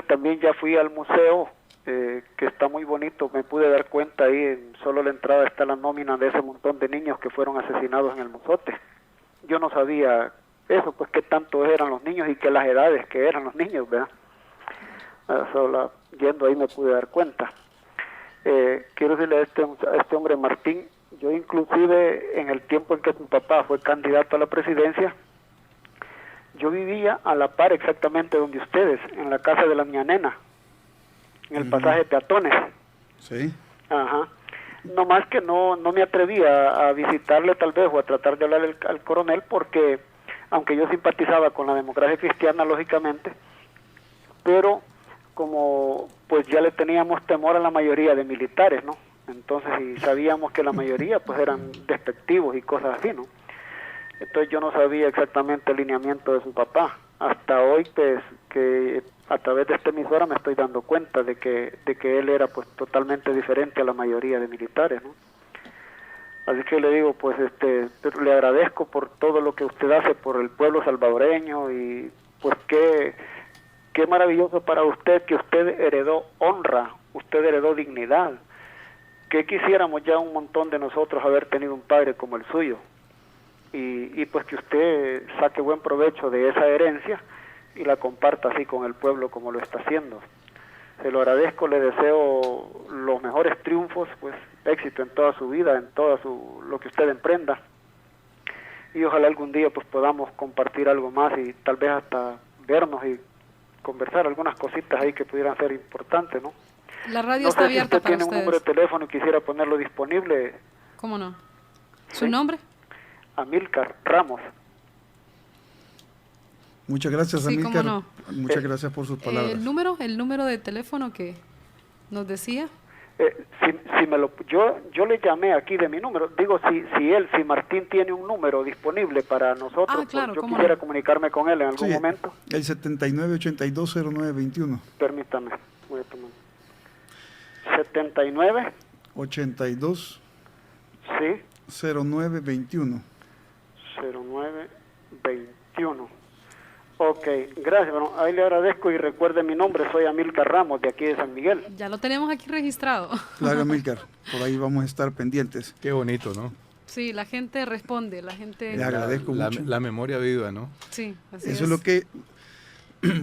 También ya fui al museo, que está muy bonito, me pude dar cuenta ahí, en solo la entrada está la nómina de ese montón de niños que fueron asesinados en el Mozote. Yo no sabía eso, pues qué tanto eran los niños y qué las edades que eran los niños, ¿verdad? Solo yendo ahí me pude dar cuenta. Quiero decirle a este hombre Martín, yo inclusive en el tiempo en que su papá fue candidato a la presidencia, yo vivía a la par exactamente donde ustedes, en la casa de la niña nena, en el pasaje Peatones. Sí. Ajá. No más que no me atrevía a visitarle tal vez o a tratar de hablar al coronel porque, aunque yo simpatizaba con la democracia cristiana, lógicamente, pero como pues ya le teníamos temor a la mayoría de militares, ¿no? Entonces, y sabíamos que la mayoría pues eran despectivos y cosas así, ¿no? Entonces yo no sabía exactamente el lineamiento de su papá. Hasta hoy, pues, que a través de esta emisora me estoy dando cuenta de que él era pues totalmente diferente a la mayoría de militares, ¿no? Así que le digo, pues, le agradezco por todo lo que usted hace por el pueblo salvadoreño y pues qué maravilloso para usted que usted heredó honra, usted heredó dignidad. Que quisiéramos ya un montón de nosotros haber tenido un padre como el suyo. Y pues que usted saque buen provecho de esa herencia y la comparta así con el pueblo como lo está haciendo. Se lo agradezco, le deseo los mejores triunfos, pues éxito en toda su vida, en todo lo que usted emprenda. Y ojalá algún día pues podamos compartir algo más y tal vez hasta vernos y conversar algunas cositas ahí que pudieran ser importantes, ¿no? La radio No está sé si abierta usted para tiene un número de ustedes. teléfono y quisiera ponerlo disponible. ¿Cómo no? ¿Su Sí. nombre? Amílcar Ramos. Muchas gracias, Sí, Amílcar. cómo no. Muchas gracias por sus palabras. El número de teléfono que nos decía. Yo le llamé aquí de mi número. Digo, si Martín tiene un número disponible para nosotros, Ah, pues claro, yo cómo quisiera no. comunicarme con él en algún Sí, momento. el 79820921. Permítame, voy a tomar. 79, 820921. sí, 0921. Ok, gracias. Bueno, ahí le agradezco y recuerde mi nombre, soy Amílcar Ramos, de aquí de San Miguel. Ya lo tenemos aquí registrado. Claro, Amílcar, por ahí vamos a estar pendientes. Qué bonito, ¿no? Sí, la gente responde, la gente... Le agradezco la, mucho. La memoria viva, ¿no? Sí, así Eso es lo que,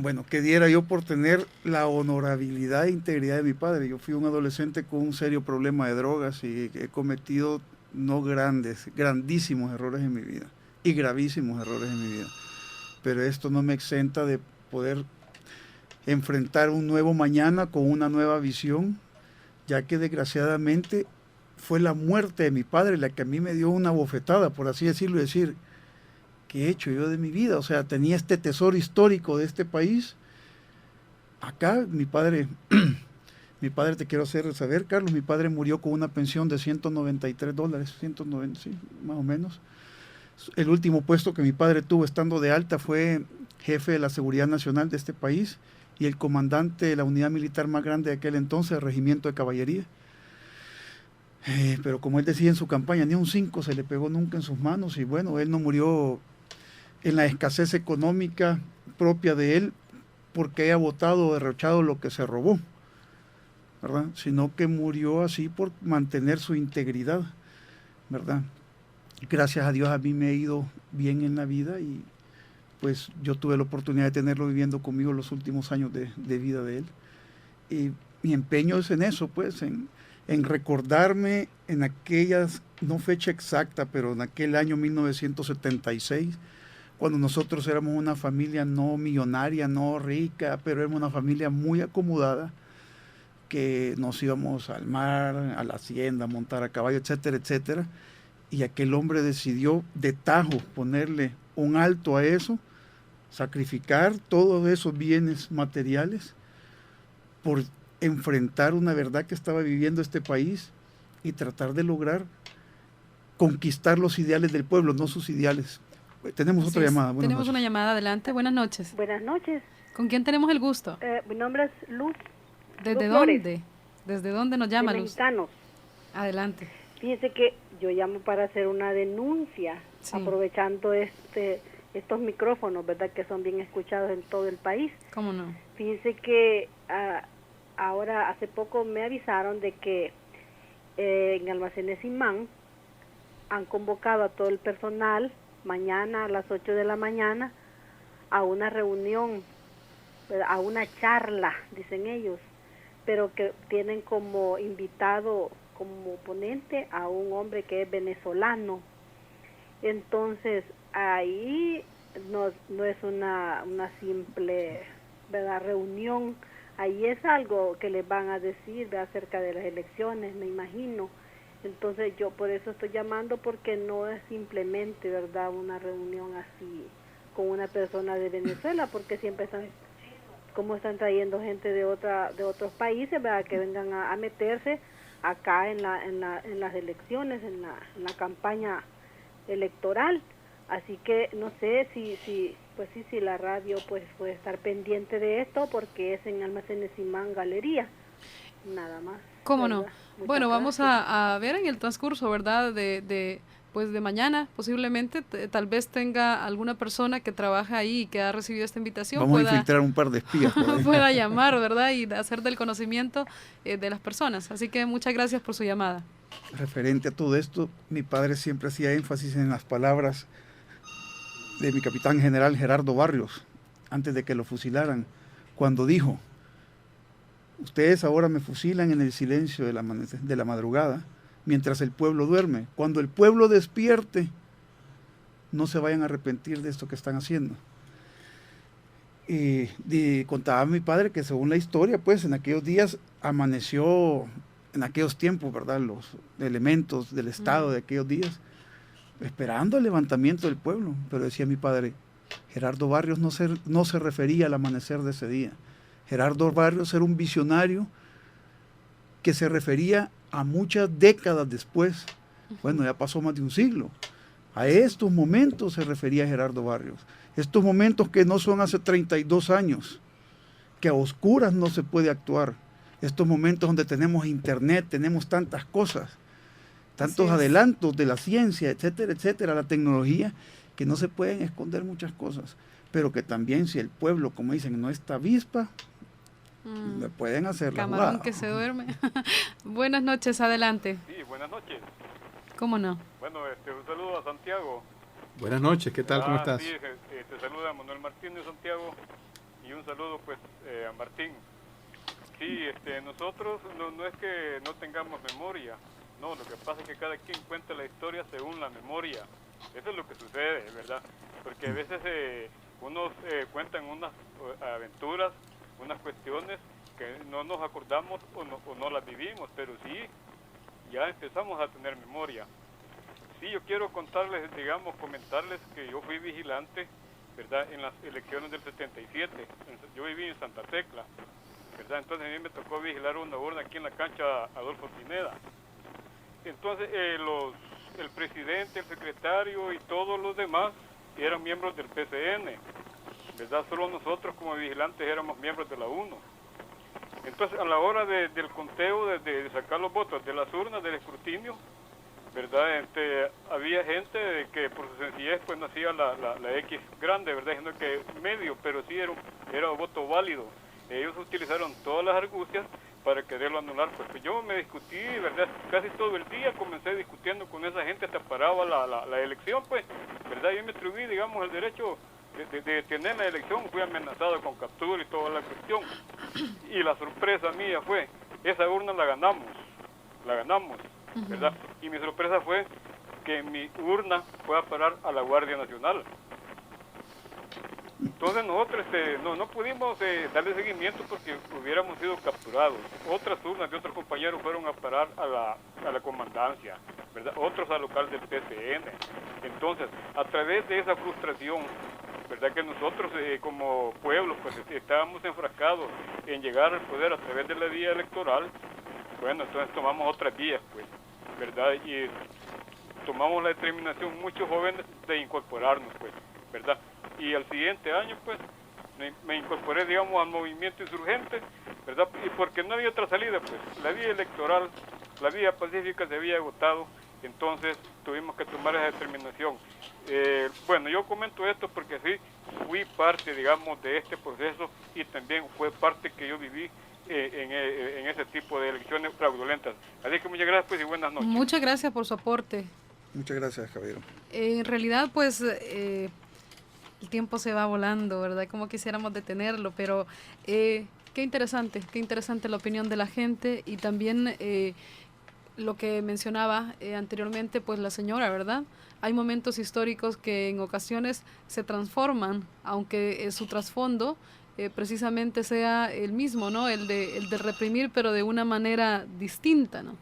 bueno, que diera yo por tener la honorabilidad e integridad de mi padre. Yo fui un adolescente con un serio problema de drogas y he cometido no grandes, grandísimos errores en mi vida y gravísimos errores en mi vida. Pero esto no me exenta de poder enfrentar un nuevo mañana con una nueva visión, ya que desgraciadamente fue la muerte de mi padre la que a mí me dio una bofetada, por así decirlo, y decir, ¿qué he hecho yo de mi vida? O sea, tenía este tesoro histórico de este país. Acá mi padre, mi padre, te quiero hacer saber, Carlos, mi padre murió con una pensión de $193, 190, sí, más o menos. El último puesto que mi padre tuvo estando de alta fue jefe de la Seguridad Nacional de este país y el comandante de la unidad militar más grande de aquel entonces, el Regimiento de Caballería. Pero como él decía en su campaña, ni un 5 se le pegó nunca en sus manos y bueno, él no murió en la escasez económica propia de él porque haya botado o derrochado lo que se robó, ¿verdad? Sino que murió así por mantener su integridad, ¿verdad? Gracias a Dios a mí me ha ido bien en la vida y pues yo tuve la oportunidad de tenerlo viviendo conmigo los últimos años de vida de él. Y mi empeño es en eso, pues, en recordarme en aquellas, no fecha exacta, pero en aquel año 1976, cuando nosotros éramos una familia no millonaria, no rica, pero éramos una familia muy acomodada, que nos íbamos al mar, a la hacienda, a montar a caballo, etcétera, etcétera. Y aquel hombre decidió de tajo ponerle un alto a eso sacrificar todos esos bienes materiales por enfrentar una verdad que estaba viviendo este país y tratar de lograr conquistar los ideales del pueblo, no sus ideales. Tenemos otra llamada. Buenas Tenemos noches. una llamada, adelante. Buenas noches. Buenas noches. ¿Con quién tenemos el gusto? Mi nombre es Luz. ¿Desde Luz Flores, dónde? ¿Desde dónde nos llama, de Luz? Mexicanos. Adelante. Fíjese que yo llamo para hacer una denuncia, Sí. aprovechando estos micrófonos, ¿verdad? Que son bien escuchados en todo el país. ¿Cómo no? Fíjese que ahora, hace poco me avisaron de que en Almacenes Imán han convocado a todo el personal mañana a las 8 de la mañana a una reunión, ¿verdad? A una charla, dicen ellos, pero que tienen como invitado, como ponente, a un hombre que es venezolano. Entonces, ahí no es una simple, ¿verdad?, reunión. Ahí es algo que les van a decir, ¿verdad?, acerca de las elecciones, me imagino. Entonces, yo por eso estoy llamando, porque no es simplemente, ¿verdad?, una reunión así con una persona de Venezuela, porque siempre están trayendo gente de otros países, ¿verdad?, que vengan a meterse acá en las elecciones, en la campaña electoral. Así que no sé si la radio pues puede estar pendiente de esto, porque es en Almacenes Imán Galería, nada más. ¿Cómo ¿verdad? no? Muchas Bueno, vamos gracias. a ver en el transcurso, ¿verdad? De mañana, posiblemente, tal vez tenga alguna persona que trabaja ahí y que ha recibido esta invitación, Vamos a pueda, infiltrar un par de espías por ahí. pueda llamar, ¿verdad? Y hacer del conocimiento de las personas. Así que muchas gracias por su llamada. Referente a todo esto, mi padre siempre hacía énfasis en las palabras de mi capitán general Gerardo Barrios, antes de que lo fusilaran, cuando dijo: ustedes ahora me fusilan en el silencio de la madrugada, mientras el pueblo duerme. Cuando el pueblo despierte, no se vayan a arrepentir de esto que están haciendo. Y contaba mi padre que, según la historia, pues en aquellos días amaneció, en aquellos tiempos, ¿verdad?, los elementos del Estado de aquellos días, esperando el levantamiento del pueblo. Pero decía mi padre, Gerardo Barrios no se refería al amanecer de ese día. Gerardo Barrios era un visionario que se refería a muchas décadas después. Bueno, ya pasó más de un siglo. A estos momentos se refería Gerardo Barrios. Estos momentos que no son hace 32 años, que a oscuras no se puede actuar. Estos momentos donde tenemos internet, tenemos tantas cosas, tantos adelantos de la ciencia, etcétera, etcétera, la tecnología, que no se pueden esconder muchas cosas, pero que también, si el pueblo, como dicen, no está avispa, le pueden hacer la Camarón jugada. que se duerme. Buenas noches, adelante. Sí, buenas noches. ¿Cómo no? Bueno, un saludo a Santiago. Buenas noches, ¿qué tal? ¿Cómo estás? Sí, te saluda Manuel Martínez Santiago, y un saludo pues a Martín. Sí, nosotros no es que no tengamos memoria, no, lo que pasa es que cada quien cuenta la historia según la memoria. Eso es lo que sucede, ¿verdad? Porque a veces unos cuentan unas aventuras, unas cuestiones que no nos acordamos o no las vivimos, pero sí, ya empezamos a tener memoria. Sí, yo quiero contarles, comentarles que yo fui vigilante, ¿verdad?, en las elecciones del 77. Yo viví en Santa Tecla, ¿verdad? Entonces a mí me tocó vigilar una urna aquí en la cancha Adolfo Pineda. Entonces el presidente, el secretario y todos los demás eran miembros del PCN, ¿verdad? Solo nosotros como vigilantes éramos miembros de la UNO. Entonces a la hora del conteo, de sacar los votos de las urnas, del escrutinio, ¿verdad? Había gente que por su sencillez pues no hacía la X grande, ¿verdad? Sino que medio, pero sí era voto válido. Ellos utilizaron todas las argucias para quererlo anular. Pues yo me discutí, ¿verdad? Casi todo el día comencé discutiendo con esa gente hasta paraba la elección, pues, ¿verdad? Yo me atribuí, el derecho de tener la elección. Fui amenazado con captura y toda la cuestión. Y la sorpresa mía fue, esa urna la ganamos, ¿verdad? Y mi sorpresa fue que mi urna fue a parar a la Guardia Nacional. Entonces nosotros no pudimos darle seguimiento porque hubiéramos sido capturados. Otras urnas de otros compañeros fueron a parar a la comandancia, ¿verdad? Otros al local del PCN. Entonces, a través de esa frustración verdad que nosotros como pueblo pues estábamos enfrascados en llegar al poder a través de la vía electoral. Bueno, entonces tomamos otras vías, pues, ¿verdad? Y tomamos la determinación, muchos jóvenes, de incorporarnos, pues, ¿verdad? Y al siguiente año, pues, me incorporé, digamos, al movimiento insurgente, ¿verdad? Y porque no había otra salida, pues, la vía electoral, la vía pacífica se había agotado, entonces tuvimos que tomar esa determinación. Bueno, yo comento esto porque sí, fui parte, digamos, de este proceso y también fue parte que yo viví en ese tipo de elecciones fraudulentas. Así que muchas gracias, pues, y buenas noches. Muchas gracias por su aporte. Muchas gracias, caballero. En realidad, pues, el tiempo se va volando, ¿verdad? Como quisiéramos detenerlo, pero qué interesante la opinión de la gente y también lo que mencionaba anteriormente, pues, la señora, ¿verdad? Hay momentos históricos que en ocasiones se transforman, aunque su trasfondo precisamente sea el mismo, ¿no? El de reprimir, pero de una manera distinta, ¿no?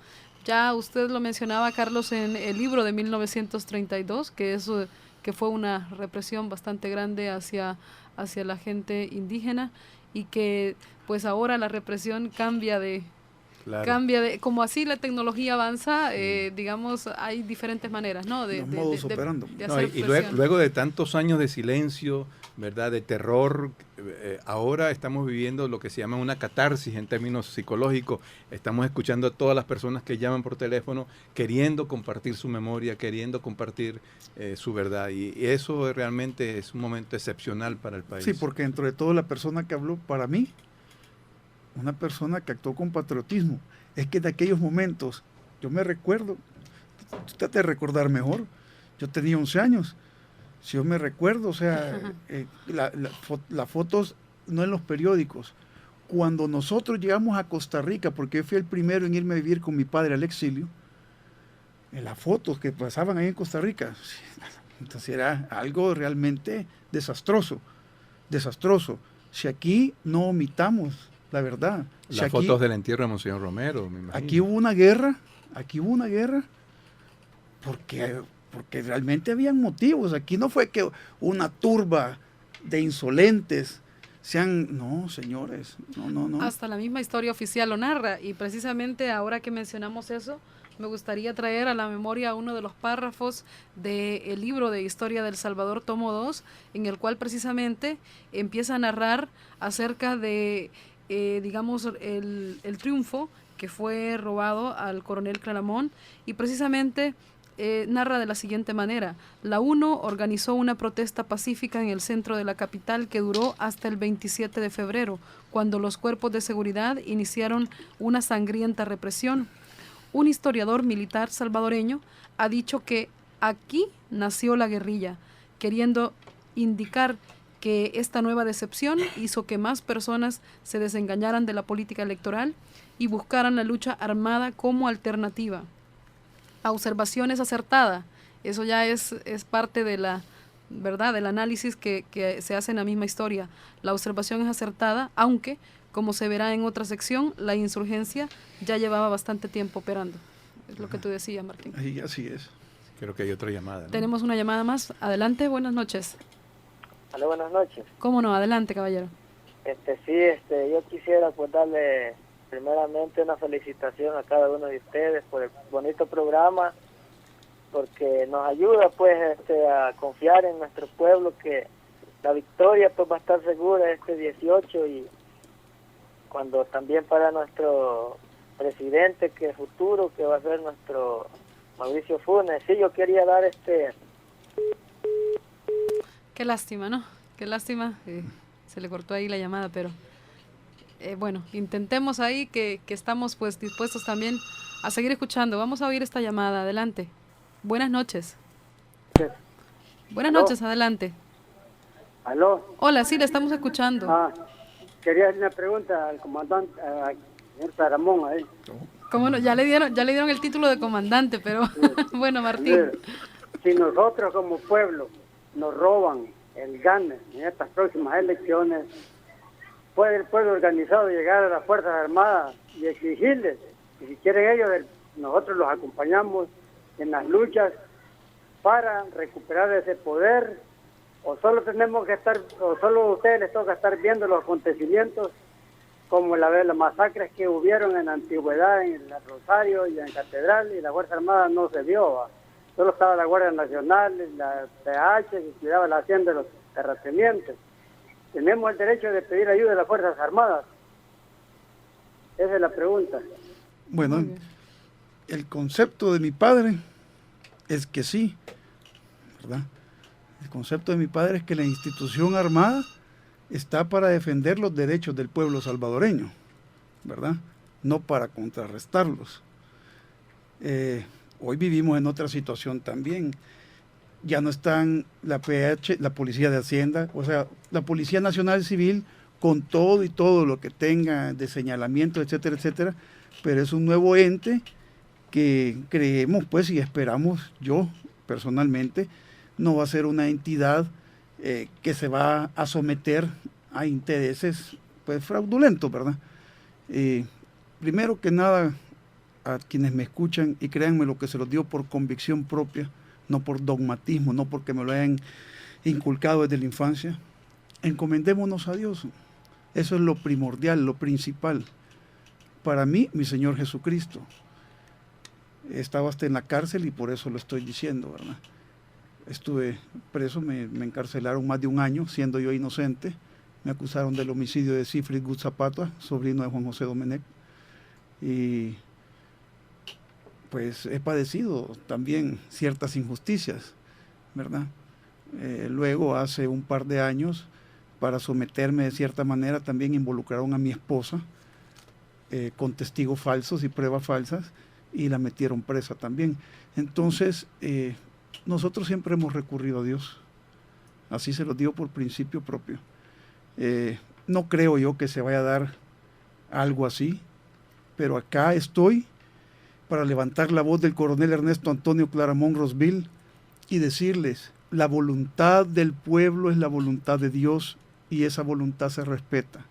Ya usted lo mencionaba, Carlos, en el libro de 1932, que fue una represión bastante grande hacia la gente indígena y que pues ahora la represión cambia de, como así la tecnología avanza, digamos, hay diferentes maneras, ¿no? De hacer y luego de tantos años de silencio, ¿verdad? De terror, ahora estamos viviendo lo que se llama una catarsis en términos psicológicos. Estamos escuchando a todas las personas que llaman por teléfono queriendo compartir su memoria, queriendo compartir su verdad. Y eso realmente es un momento excepcional para el país. Sí, porque dentro de todo la persona que habló, para mí, una persona que actuó con patriotismo. Es que de aquellos momentos, yo me recuerdo, usted te recordar mejor, yo tenía 11 años, si yo me recuerdo, o sea, las fotos no en los periódicos. Cuando nosotros llegamos a Costa Rica, porque yo fui el primero en irme a vivir con mi padre al exilio, en las fotos que pasaban ahí en Costa Rica, entonces era algo realmente desastroso. Si aquí no omitamos la verdad. Las fotos del entierro de Monseñor Romero, me imagino. Aquí hubo una guerra, porque realmente habían motivos. Aquí no fue que una turba de insolentes no, señores, no. Hasta la misma historia oficial lo narra, y precisamente ahora que mencionamos eso, me gustaría traer a la memoria uno de los párrafos del libro de Historia del Salvador, tomo 2, en el cual precisamente empieza a narrar acerca de digamos, el triunfo que fue robado al coronel Claramón, y precisamente narra de la siguiente manera: la UNO organizó una protesta pacífica en el centro de la capital que duró hasta el 27 de febrero, cuando los cuerpos de seguridad iniciaron una sangrienta represión. Un historiador militar salvadoreño ha dicho que aquí nació la guerrilla, queriendo indicar que esta nueva decepción hizo que más personas se desengañaran de la política electoral y buscaran la lucha armada como alternativa. La observación es acertada, eso ya es parte de la verdad, del análisis que se hace en la misma historia. La observación es acertada, aunque, como se verá en otra sección, la insurgencia ya llevaba bastante tiempo operando. Es lo que tú decías, Martín. Ahí, así es. Creo que hay otra llamada, ¿no? Tenemos una llamada más. Adelante, buenas noches. Hola, buenas noches. ¿Cómo no? Adelante, caballero. Yo quisiera pues darle primeramente una felicitación a cada uno de ustedes por el bonito programa, porque nos ayuda pues a confiar en nuestro pueblo que la victoria pues va a estar segura este 18, y cuando también para nuestro presidente que es futuro, que va a ser nuestro Mauricio Funes. Sí, yo quería dar Qué lástima, ¿no? Qué lástima. Se le cortó ahí la llamada, pero bueno, intentemos ahí que estamos pues dispuestos también a seguir escuchando. Vamos a oír esta llamada. Adelante. Buenas noches. Buenas noches, adelante. ¿Aló? Hola, sí, le estamos escuchando. Quería hacer una pregunta al comandante, al señor Claramón, a él. ¿Cómo no? Ya le dieron el título de comandante, pero bueno, Martín. Si nosotros como pueblo nos roban el gane en estas próximas elecciones, puede el pueblo organizado llegar a las Fuerzas Armadas y exigirles, y si quieren ellos, nosotros los acompañamos en las luchas para recuperar ese poder o solo tenemos que estar, o solo a ustedes les toca estar viendo los acontecimientos como las masacres que hubieron en la antigüedad en el Rosario y en Catedral, y la Fuerza Armada no se vio, ¿va? Solo estaba la Guardia Nacional, la PH, que cuidaba la hacienda de los terratenientes. ¿Tenemos el derecho de pedir ayuda de las Fuerzas Armadas? Esa es la pregunta. Bueno, el concepto de mi padre es que sí, ¿verdad? El concepto de mi padre es que la institución armada está para defender los derechos del pueblo salvadoreño, ¿verdad? No para contrarrestarlos. Hoy vivimos en otra situación también. Ya no están la PH, la Policía de Hacienda, o sea, la Policía Nacional Civil con todo y todo lo que tenga de señalamiento, etcétera, etcétera, pero es un nuevo ente que creemos, pues, y esperamos, yo personalmente, no va a ser una entidad que se va a someter a intereses, pues, fraudulentos, ¿verdad? Primero que nada, a quienes me escuchan, y créanme lo que se los digo por convicción propia, no por dogmatismo, no porque me lo hayan inculcado desde la infancia, encomendémonos a Dios. Eso es lo primordial, lo principal. Para mí, mi Señor Jesucristo. Estaba hasta en la cárcel y por eso lo estoy diciendo, ¿verdad? Estuve preso, me encarcelaron más de un año, siendo yo inocente. Me acusaron del homicidio de Cifrid Gut Zapata, sobrino de Juan José Domenech. Y pues he padecido también ciertas injusticias, ¿verdad? Luego, hace un par de años, para someterme de cierta manera, también involucraron a mi esposa con testigos falsos y pruebas falsas, y la metieron presa también. Entonces, nosotros siempre hemos recurrido a Dios. Así se lo digo por principio propio. No creo yo que se vaya a dar algo así, pero acá estoy para levantar la voz del coronel Ernesto Antonio Claramón Rosville y decirles: la voluntad del pueblo es la voluntad de Dios, y esa voluntad se respeta,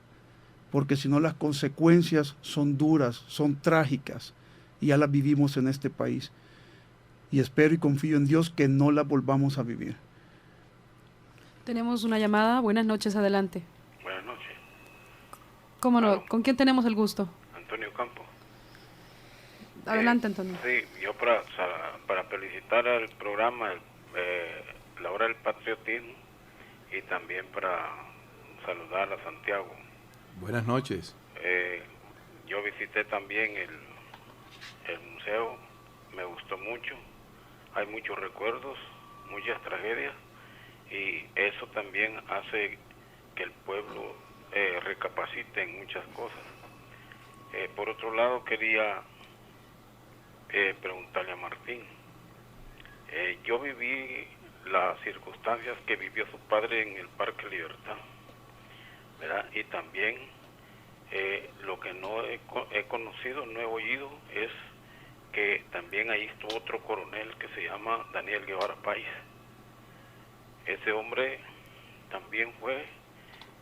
porque si no las consecuencias son duras, son trágicas, y ya las vivimos en este país, y espero y confío en Dios que no las volvamos a vivir. Tenemos una llamada. Buenas noches, adelante. Buenas noches. ¿Cómo no? Claro. ¿Con quién tenemos el gusto? Antonio Campos. Adelante, Antonio. Sí, yo para felicitar al programa La Hora del Patriotismo, y también para saludar a Santiago. Buenas noches. Yo visité también el museo, me gustó mucho, hay muchos recuerdos, muchas tragedias, y eso también hace que el pueblo recapacite en muchas cosas. Por otro lado, quería preguntarle a Martín. Yo viví las circunstancias que vivió su padre en el Parque Libertad, ¿verdad? Y también lo que no he conocido, no he oído, es que también ahí estuvo otro coronel que se llama Daniel Guevara Páez. Ese hombre también fue,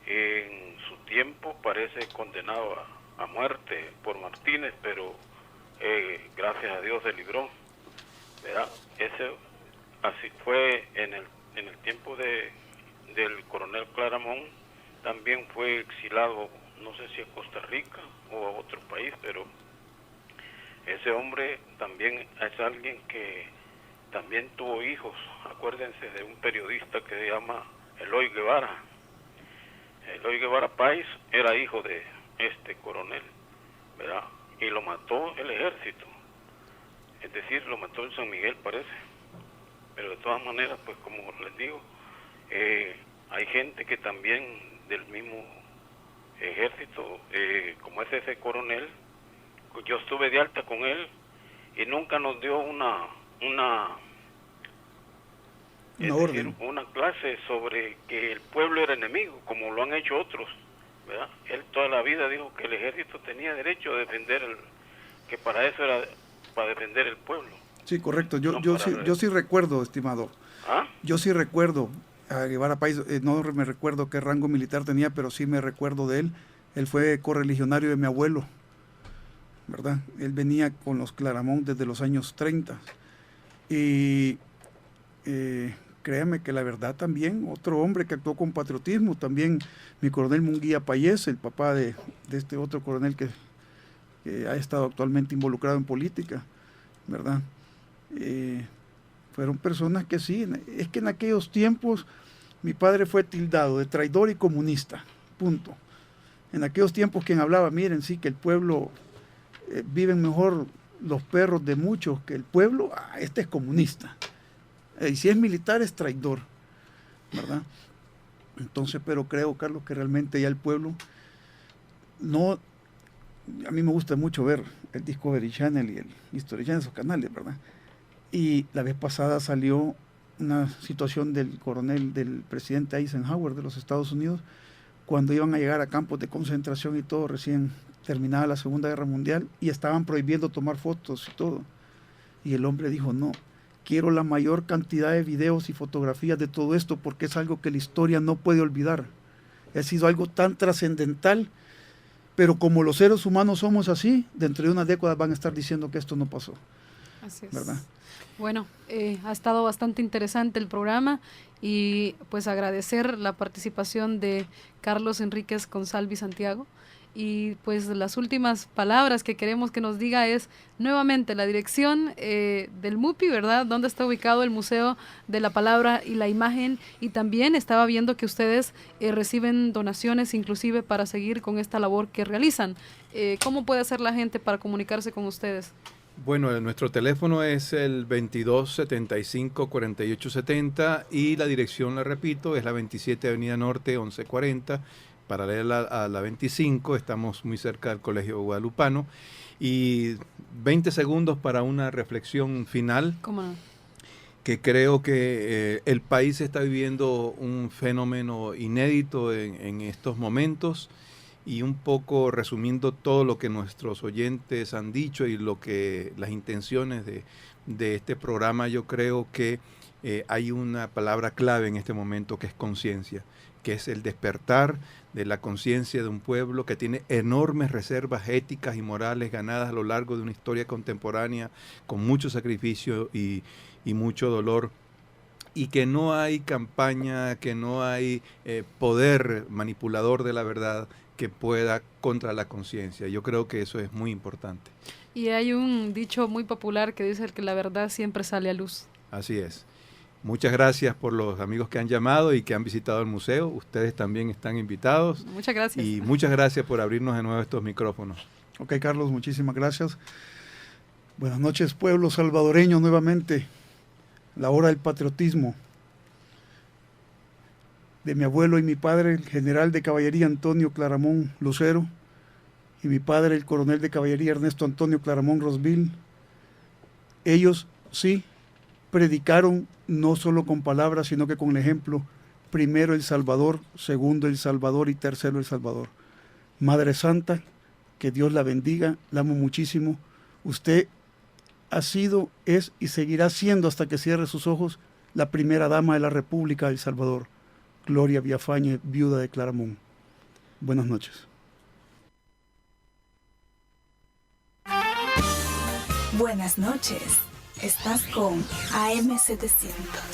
en su tiempo, parece condenado a muerte por Martínez, pero gracias a Dios se libró, ¿verdad? Así fue en el tiempo del coronel Claramón. También fue exilado, no sé si a Costa Rica o a otro país, pero ese hombre también es alguien que también tuvo hijos. Acuérdense de un periodista que se llama Eloy Guevara. Eloy Guevara Páez era hijo de este coronel, ¿verdad? Y lo mató el ejército, es decir, lo mató en San Miguel, parece. Pero de todas maneras, pues como les digo, hay gente que también del mismo ejército, como es ese coronel, yo estuve de alta con él y nunca nos dio una orden, una clase sobre que el pueblo era enemigo, como lo han hecho otros, ¿verdad? Él toda la vida dijo que el ejército tenía derecho a defender que para eso era para defender el pueblo. Sí, correcto. Yo sí recuerdo, estimado. ¿Ah? Yo sí recuerdo a Guevara Páez. No me recuerdo qué rango militar tenía, pero sí me recuerdo de él. Él fue correligionario de mi abuelo, ¿verdad? Él venía con los Claramón desde los años 30. Y créame que la verdad también, otro hombre que actuó con patriotismo, también mi coronel Munguía Payés, el papá de este otro coronel que ha estado actualmente involucrado en política, ¿verdad? Fueron personas que sí, es que en aquellos tiempos mi padre fue tildado de traidor y comunista, punto. En aquellos tiempos quien hablaba, miren, sí, que el pueblo viven mejor los perros de muchos que el pueblo, este es comunista. Y si es militar es traidor, ¿verdad? Entonces, pero creo, Carlos, que realmente ya el pueblo no... A mí me gusta mucho ver el Discovery Channel y el History Channel, esos canales, ¿verdad? Y la vez pasada salió una situación del presidente Eisenhower de los Estados Unidos, cuando iban a llegar a campos de concentración y todo, recién terminada la Segunda Guerra Mundial, y estaban prohibiendo tomar fotos y todo. Y el hombre dijo, no, quiero la mayor cantidad de videos y fotografías de todo esto, porque es algo que la historia no puede olvidar. Ha sido algo tan trascendental, pero como los seres humanos somos así, dentro de unas décadas van a estar diciendo que esto no pasó. Así es. ¿Verdad? Bueno, ha estado bastante interesante el programa y pues agradecer la participación de Carlos Enríquez Consalvi Santiago. Y pues las últimas palabras que queremos que nos diga es nuevamente la dirección del MUPI, ¿verdad? ¿Dónde está ubicado el Museo de la Palabra y la Imagen? Y también estaba viendo que ustedes reciben donaciones inclusive para seguir con esta labor que realizan. ¿Cómo puede hacer la gente para comunicarse con ustedes? Bueno, nuestro teléfono es el 2275-4870 y la dirección, la repito, es la 27 Avenida Norte 1140. Paralela a la 25, estamos muy cerca del Colegio Guadalupano. Y 20 segundos para una reflexión final. ¿Cómo no? Que creo que el país está viviendo un fenómeno inédito en estos momentos, y un poco resumiendo todo lo que nuestros oyentes han dicho y lo que las intenciones de este programa, yo creo que hay una palabra clave en este momento que es conciencia, que es el despertar de la conciencia de un pueblo que tiene enormes reservas éticas y morales ganadas a lo largo de una historia contemporánea con mucho sacrificio y mucho dolor, y que no hay campaña, que no hay poder manipulador de la verdad que pueda contra la conciencia. Yo creo que eso es muy importante. Y hay un dicho muy popular que dice que la verdad siempre sale a luz. Así es. Muchas gracias por los amigos que han llamado y que han visitado el museo. Ustedes también están invitados. Muchas gracias. Y muchas gracias por abrirnos de nuevo estos micrófonos. Ok, Carlos, muchísimas gracias. Buenas noches, pueblo salvadoreño, nuevamente. La hora del patriotismo. De mi abuelo y mi padre, el general de caballería Antonio Claramón Lucero, y mi padre, el coronel de caballería Ernesto Antonio Claramón Rosville. Ellos sí predicaron no solo con palabras, sino que con el ejemplo. Primero El Salvador, segundo El Salvador y tercero El Salvador. Madre Santa, que Dios la bendiga, la amo muchísimo. Usted ha sido, es y seguirá siendo hasta que cierre sus ojos la primera dama de la República de El Salvador. Gloria Villafañe, viuda de Claramón. Buenas noches. Buenas noches. Estás con AM700.